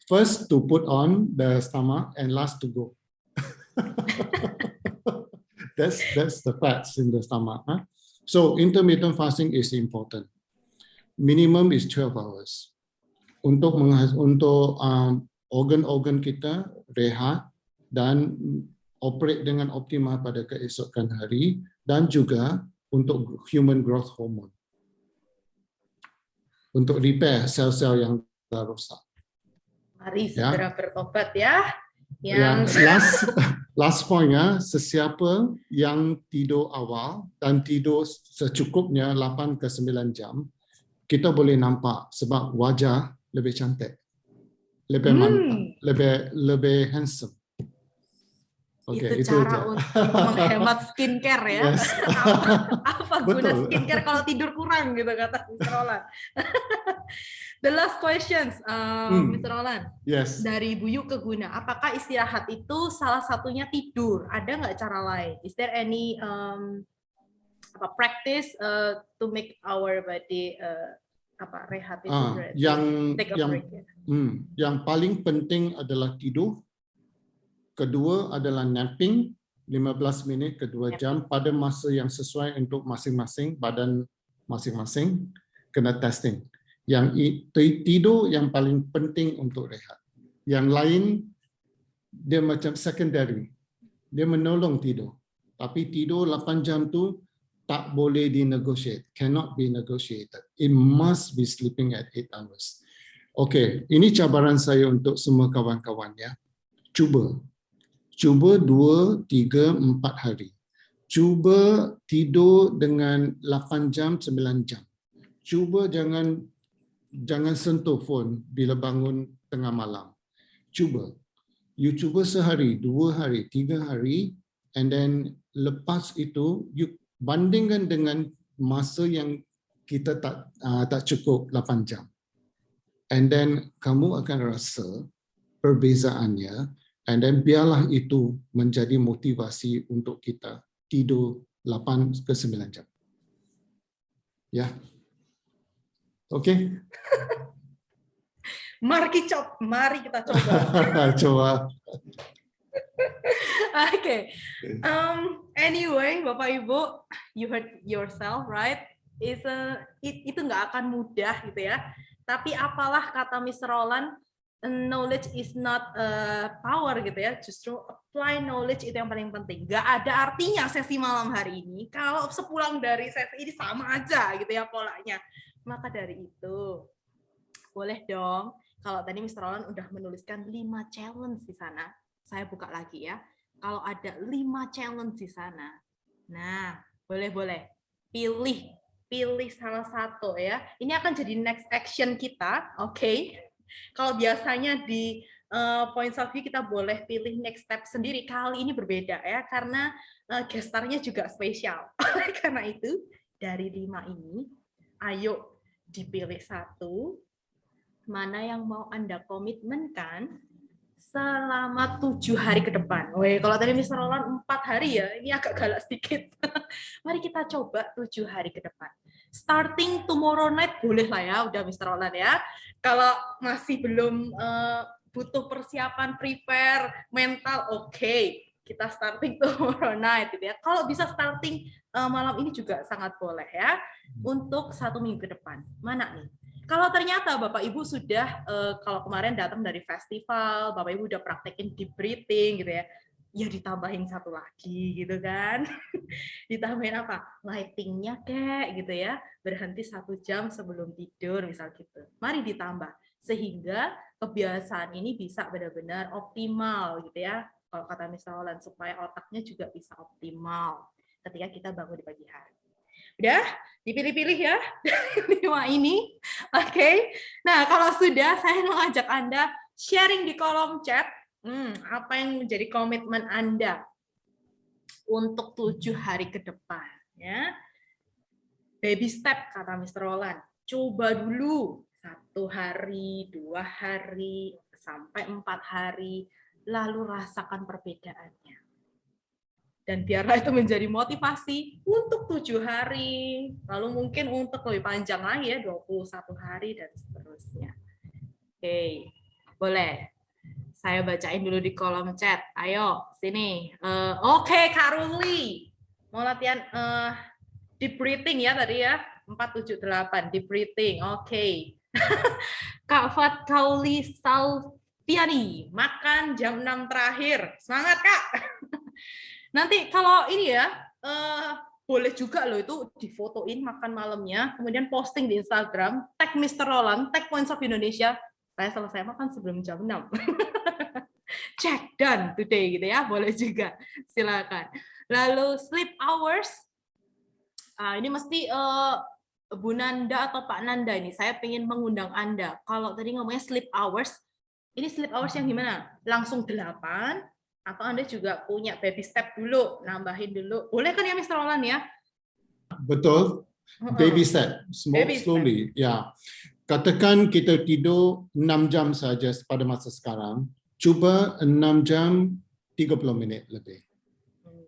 First to put on the stomach and last to go. That's the fats in the stomach. Huh? So intermittent fasting is important. Minimum is 12 hours. Untuk organ-organ kita rehat dan operate dengan optimal pada keesokan hari dan juga untuk human growth hormone. Untuk repair sel-sel yang telah rosak. Mari segera bertobat ya. Yang last point ya, sesiapa yang tidur awal dan tidur secukupnya 8 ke 9 jam, kita boleh nampak sebab wajah lebih cantik. Lebih mantap, lebih handsome. Okay, itu cara untuk menghemat skincare ya. Yes. apa guna skincare kalau tidur kurang gitu kata Mr. Roland. The last questions, Mr. Roland. Yes. Dari Buyu ke Guna, apakah istirahat itu salah satunya tidur? Ada nggak cara lain? Is there any practice to make our body rehat itu? Yang paling penting adalah tidur. Kedua adalah napping 15 minit ke 2 jam pada masa yang sesuai untuk masing-masing badan masing-masing kena testing. Yang tidur yang paling penting untuk rehat. Yang lain dia macam secondary. Dia menolong tidur. Tapi tidur 8 jam tu tak boleh di-negotiate, cannot be negotiated. It must be sleeping at 8 hours. Okay, ini cabaran saya untuk semua kawan-kawan ya. Cuba 2, 3, 4 hari. Cuba tidur dengan 8 jam, 9 jam. Cuba jangan sentuh phone bila bangun tengah malam. Cuba. You cuba sehari, 2 hari, 3 hari, and then lepas itu, you bandingkan dengan masa yang kita tak cukup 8 jam. And then kamu akan rasa perbezaannya. And then biarlah itu menjadi motivasi untuk kita tidur 8 ke 9 jam. Ya. Oke. Mari kita coba. Coba. Okay. Anyway, Bapak Ibu, you heard yourself, right? Itu nggak akan mudah gitu ya. Tapi apalah kata Mr. Roland, knowledge is not power gitu ya. Justru apply knowledge itu yang paling penting. Gak ada artinya sesi malam hari ini kalau sepulang dari sesi ini sama aja gitu ya polanya. Maka dari itu boleh dong. Kalau tadi Mr. Roland udah menuliskan 5 challenge di sana, saya buka lagi ya. kalau ada 5 challenge di sana. Nah, boleh pilih salah satu ya. Ini akan jadi next action kita, oke? Kalau biasanya di points of view kita boleh pilih next step sendiri. Kali ini berbeda ya, karena gestarnya juga spesial. Karena itu dari 5 ini, ayo dipilih satu. Mana yang mau Anda komitmenkan selama 7 hari ke depan. Weh, kalau tadi Mr. Roland 4 hari ya, ini agak galak sedikit. Mari kita coba 7 hari ke depan. Starting tomorrow night boleh lah ya, udah Mr. Roland ya. Kalau masih belum butuh persiapan, prepare, mental, oke. Kita starting tomorrow night gitu ya. Kalau bisa starting malam ini juga sangat boleh ya. Untuk 1 minggu ke depan. Mana nih? Kalau ternyata Bapak Ibu sudah, kalau kemarin datang dari festival, Bapak Ibu udah praktekin deep breathing gitu ya, ya ditambahin satu lagi gitu kan. Ditambahin apa? Lightingnya kayak gitu ya, berhenti 1 jam sebelum tidur misal gitu. Mari ditambah, sehingga kebiasaan ini bisa benar-benar optimal gitu ya. Kalau kata Mr. Roland, supaya otaknya juga bisa optimal ketika kita bangun di pagi hari. Udah dipilih-pilih ya 5 ini, oke. Nah kalau sudah, saya mau ajak Anda sharing di kolom chat apa yang menjadi komitmen Anda untuk 7 hari ke depan ya. Baby step kata Mr. Roland, coba dulu 1 hari, 2 hari, sampai 4 hari, lalu rasakan perbedaannya. Dan biarlah itu menjadi motivasi untuk 7 hari, lalu mungkin untuk lebih panjang lagi ya, 21 hari, dan seterusnya. Oke, boleh. Saya bacain dulu di kolom chat. Ayo, sini. Oke, Kak Ruli. Mau latihan deep breathing ya tadi ya, 478, deep breathing. Oke. Kak Fatkauli Salviani, makan jam 6 terakhir. Semangat, Kak. Nanti kalau ini ya, boleh juga loh itu difotoin makan malamnya, kemudian posting di Instagram, tag Mr. Roland, tag Points of Indonesia, saya selesai makan sebelum jam 6. Check, done today gitu ya, boleh juga, silakan. Lalu sleep hours, ini mesti Bu Nanda atau Pak Nanda ini, saya pengen mengundang Anda. Kalau tadi ngomongnya sleep hours, ini sleep hours yang gimana? Langsung 8, atau Anda juga punya baby step dulu, nambahin dulu. Boleh kan ya Mr. Roland ya? Betul. Baby step, slowly. Ya. Katakan kita tidur 6 jam saja pada masa sekarang, cuba 6 jam 30 minit lebih.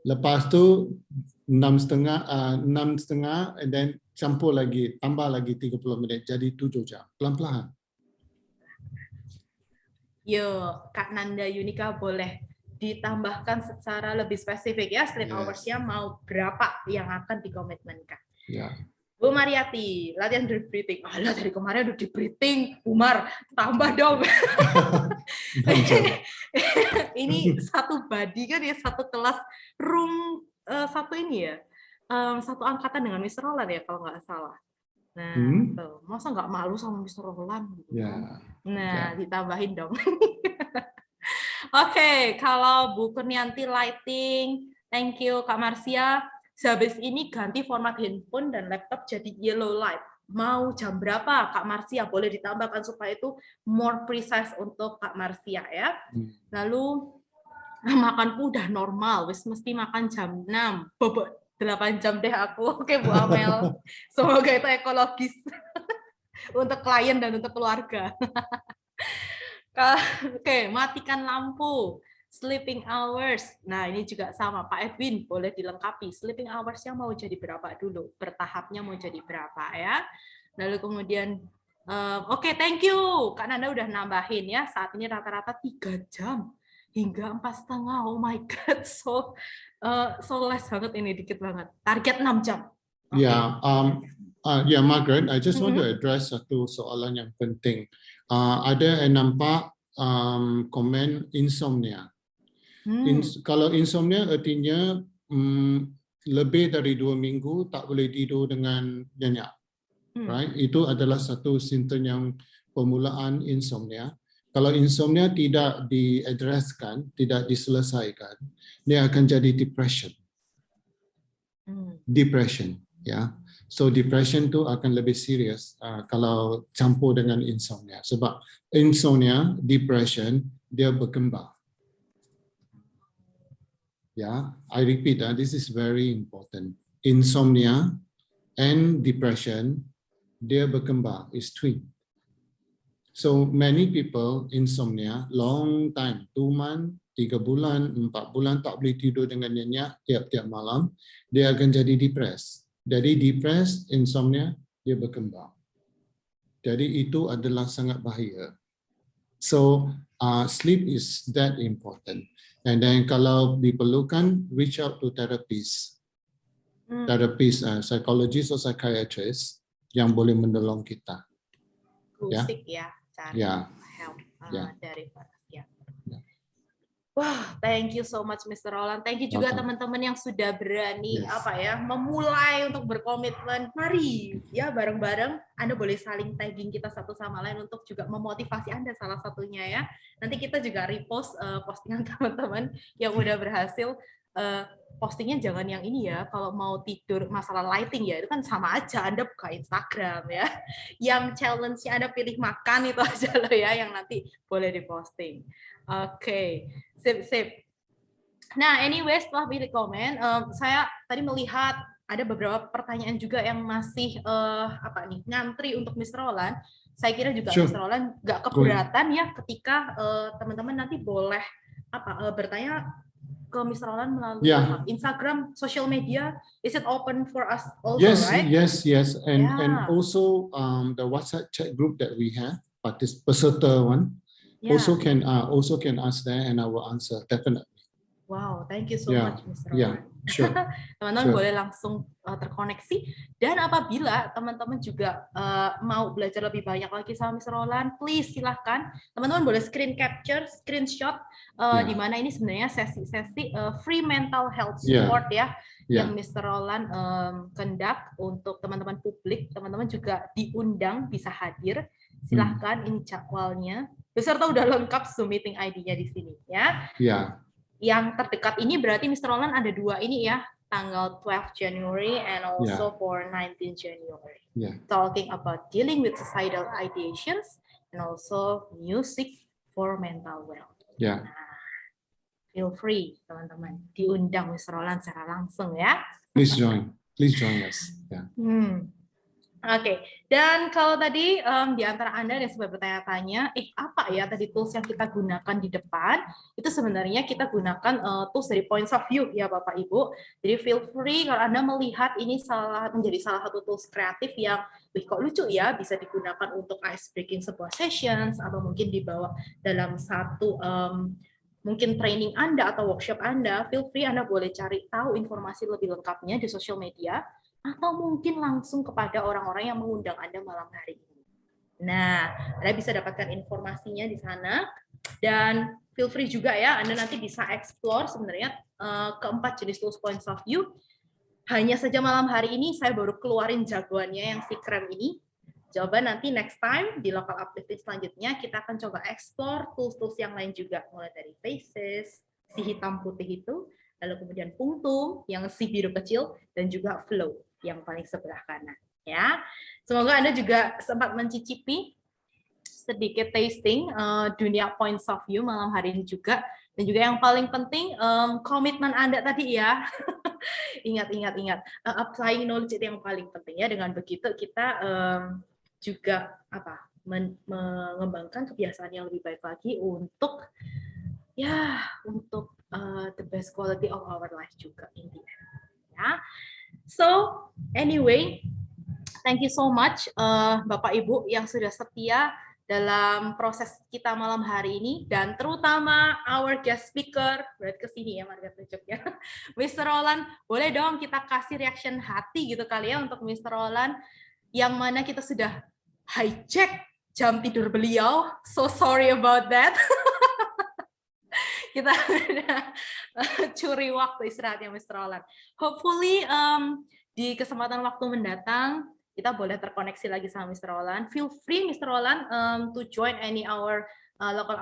Lepas tu 6,5 and then campur lagi, tambah lagi 30 menit jadi 7 jam. Pelan-pelan. Yo, Kak Nanda Yunika boleh ditambahkan secara lebih spesifik ya, sleep hours-nya mau berapa yang akan dikomitmenkan. Ya. Bu Mariati, latihan deep breathing. Alah, dari kemarin udah deep breathing, Umar, tambah dong. Ini satu body kan ya, satu kelas room, satu ini ya, satu angkatan dengan Mr. Roland ya kalau nggak salah. Nah, tuh, masa nggak malu sama Mr. Roland? Gitu. Ya. Nah, ditambahin dong. Oke, kalau Bu Kurnianti lighting, thank you Kak Marsia. Sehabis ini ganti format handphone dan laptop jadi yellow light. Mau jam berapa Kak Marsia? Boleh ditambahkan supaya itu more precise untuk Kak Marsia ya. Lalu makanku udah normal, wis mesti makan jam 6. Bobot 8 jam deh aku. Oke Bu Amel. Semoga itu ekologis untuk klien dan untuk keluarga. Oke, matikan lampu, sleeping hours. Nah, ini juga sama, Pak Edwin, boleh dilengkapi. Sleeping hours-nya mau jadi berapa dulu? Bertahapnya mau jadi berapa ya? Lalu kemudian, oke, thank you. Kak Nanda udah nambahin ya, saat ini rata-rata 3 jam hingga 4,5. Oh my God, so less banget ini, dikit banget. Target 6 jam. Okay. Ya, Margaret, I just want to address satu soalan yang penting. Ada yang nampak komen insomnia. Kalau insomnia artinya lebih dari 2 minggu tak boleh tidur dengan nyenyak. Right? Itu adalah satu simptom yang permulaan insomnia. Kalau insomnia tidak diadreskan, tidak diselesaikan, dia akan jadi depression. Depression, ya. So depression tu akan lebih serius kalau campur dengan insomnia. Sebab insomnia, depression, dia berkembang. Ya, I repeat, this is very important. Insomnia and depression, dia berkembang, is twin. So many people insomnia long time, 2 months, 3 bulan, 4 bulan tak boleh tidur dengan nyenyak tiap-tiap malam, dia akan jadi depressed. Jadi depressed, insomnia, dia berkembang. Jadi itu adalah sangat bahaya. So sleep is that important. And then kalau diperlukan, reach out to therapist, psychologist or psychiatrist yang boleh menolong kita. Musik ya, cari help dari ya. Wah, thank you so much Mr. Roland. Thank you juga teman-teman yang sudah berani memulai untuk berkomitmen. Mari ya bareng-bareng. Anda boleh saling tagging kita satu sama lain untuk juga memotivasi Anda salah satunya ya. Nanti kita juga repost postingan teman-teman yang udah berhasil. Postingnya jangan yang ini ya, kalau mau tidur masalah lighting ya, itu kan sama aja Anda buka Instagram ya. Yang challenge-nya Anda pilih makan itu aja loh ya, yang nanti boleh diposting. Oke, sip. Nah, anyway, setelah pilih komen, saya tadi melihat ada beberapa pertanyaan juga yang masih ngantri untuk Mr. Roland. Saya kira juga Mr. Roland nggak keberatan ya ketika teman-teman nanti boleh bertanya ke Mr. Roland melalui Instagram, social media. Is it open for us also, right? Yes. And also the WhatsApp chat group that we have, peserta one, also can ask there and I will answer definitely. Wow, thank you so much, Mr. Roland. Sure. Teman-teman boleh langsung terkoneksi. Dan apabila teman-teman juga mau belajar lebih banyak lagi sama Mr. Roland, please silahkan. Teman-teman boleh screenshot di mana ini sebenarnya sesi-sesi free mental health support yang Mr. Roland conduct untuk teman-teman publik. Teman-teman juga diundang bisa hadir. Silahkan ini jadwalnya. Beserta udah lengkap Zoom meeting ID-nya di sini ya. Yang terdekat ini berarti Mr. Roland ada 2 ini ya, tanggal 12 January and also for 19 January. Talking about dealing with suicidal ideations and also music for mental health. Nah, feel free teman-teman diundang Mr. Roland secara langsung ya. Please join us. Oke, dan kalau tadi di antara Anda yang sempat bertanya-tanya, apa ya tadi tools yang kita gunakan di depan, itu sebenarnya kita gunakan tools dari points of view ya Bapak Ibu. Jadi feel free kalau Anda melihat ini menjadi salah satu tools kreatif yang kok lucu ya, bisa digunakan untuk ice breaking sebuah sessions, atau mungkin dibawa dalam satu mungkin training Anda atau workshop Anda, feel free Anda boleh cari tahu informasi lebih lengkapnya di social media, atau mungkin langsung kepada orang-orang yang mengundang Anda malam hari ini. Nah, Anda bisa dapatkan informasinya di sana, dan feel free juga ya, Anda nanti bisa explore sebenarnya keempat jenis tools points of view. Hanya saja malam hari ini saya baru keluarin jagoannya yang si krem ini. Coba nanti next time di local uplifting selanjutnya kita akan coba explore tools-tools yang lain juga, mulai dari faces, si hitam putih itu, lalu kemudian punktum yang si biru kecil, dan juga flow yang paling sebelah kanan ya. Semoga Anda juga sempat mencicipi sedikit tasting dunia points of view malam hari ini juga. Dan juga yang paling penting komitmen Anda tadi ya. Ingat. Applying knowledge itu yang paling penting ya. Dengan begitu kita juga mengembangkan kebiasaan yang lebih baik lagi untuk the best quality of our life juga in the end ya. So anyway, thank you so much Bapak Ibu yang sudah setia dalam proses kita malam hari ini, dan terutama our guest speaker, berarti kesini ya Marga tunjuknya, Mr. Roland. Boleh dong kita kasih reaction hati gitu kali ya untuk Mr. Roland, yang mana kita sudah hijack jam tidur beliau. So sorry about that. Kita curi waktu istirahatnya Mr. Roland. Hopefully di kesempatan waktu mendatang kita boleh terkoneksi lagi sama Mr. Roland. Feel free Mr. Roland to join any our local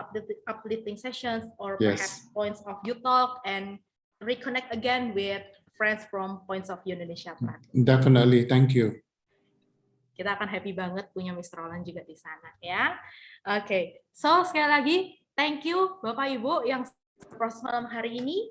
uplifting sessions or Yes. perhaps points of view talk and reconnect again with friends from Points of View Indonesia platform. Definitely. Thank you. Kita akan happy banget punya Mr. Roland juga di sana ya. Oke, so sekali lagi thank you Bapak Ibu yang proses malam hari ini.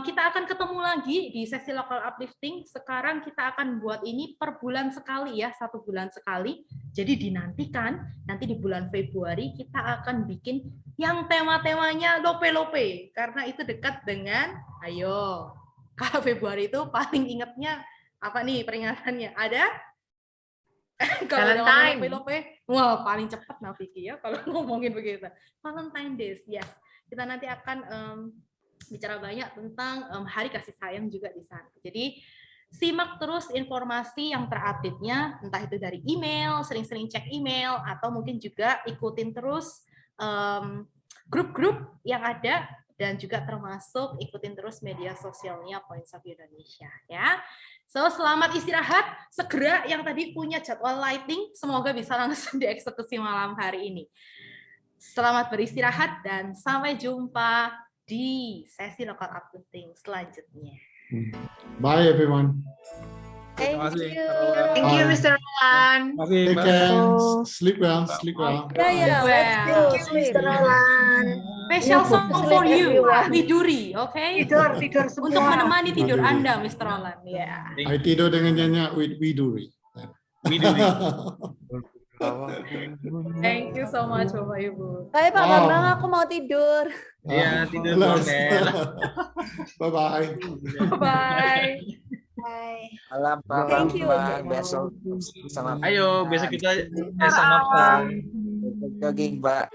Kita akan ketemu lagi di sesi local uplifting. Sekarang kita akan buat ini per bulan sekali ya, 1 bulan sekali. Jadi dinantikan nanti di bulan Februari kita akan bikin yang tema-temanya lope-lope karena itu dekat dengan ayo. Kalau Februari itu paling ingatnya apa nih peringatannya? Ada? Kalau udah ngomong lope-lope, wah paling cepat Naviki ya kalau ngomongin begitu. Valentine Days, yes. Kita nanti akan bicara banyak tentang hari kasih sayang juga di sana. Jadi simak terus informasi yang terupdate-nya, entah itu dari email, sering-sering cek email, atau mungkin juga ikutin terus grup-grup yang ada, dan juga termasuk ikutin terus media sosialnya Points of View Indonesia ya. So selamat istirahat, segera yang tadi punya jadwal lighting, semoga bisa langsung dieksekusi malam hari ini. Selamat beristirahat dan sampai jumpa di sesi local uplifting selanjutnya. Bye everyone. Thank you. Thank you, Mr. Roland. Take care. Sleep well. Sleep well. Yeah, let's go. Mr. Roland. Special song for you, everyone. Widuri, oke? Tidur semua. Untuk menemani tidur Anda, Mr. Roland. Ya. I tidur dengan nyanyi Widuri. Thank you so much, Bapak Ibu. Bye Pak Bambang, aku mau tidur. Iya, tidur dulu, Nel. Bye-bye. Bye. Bye. Malam Pak Thank you. Bambang. Besok sama Ayo, besok kita sama Pak. jogging, Pak.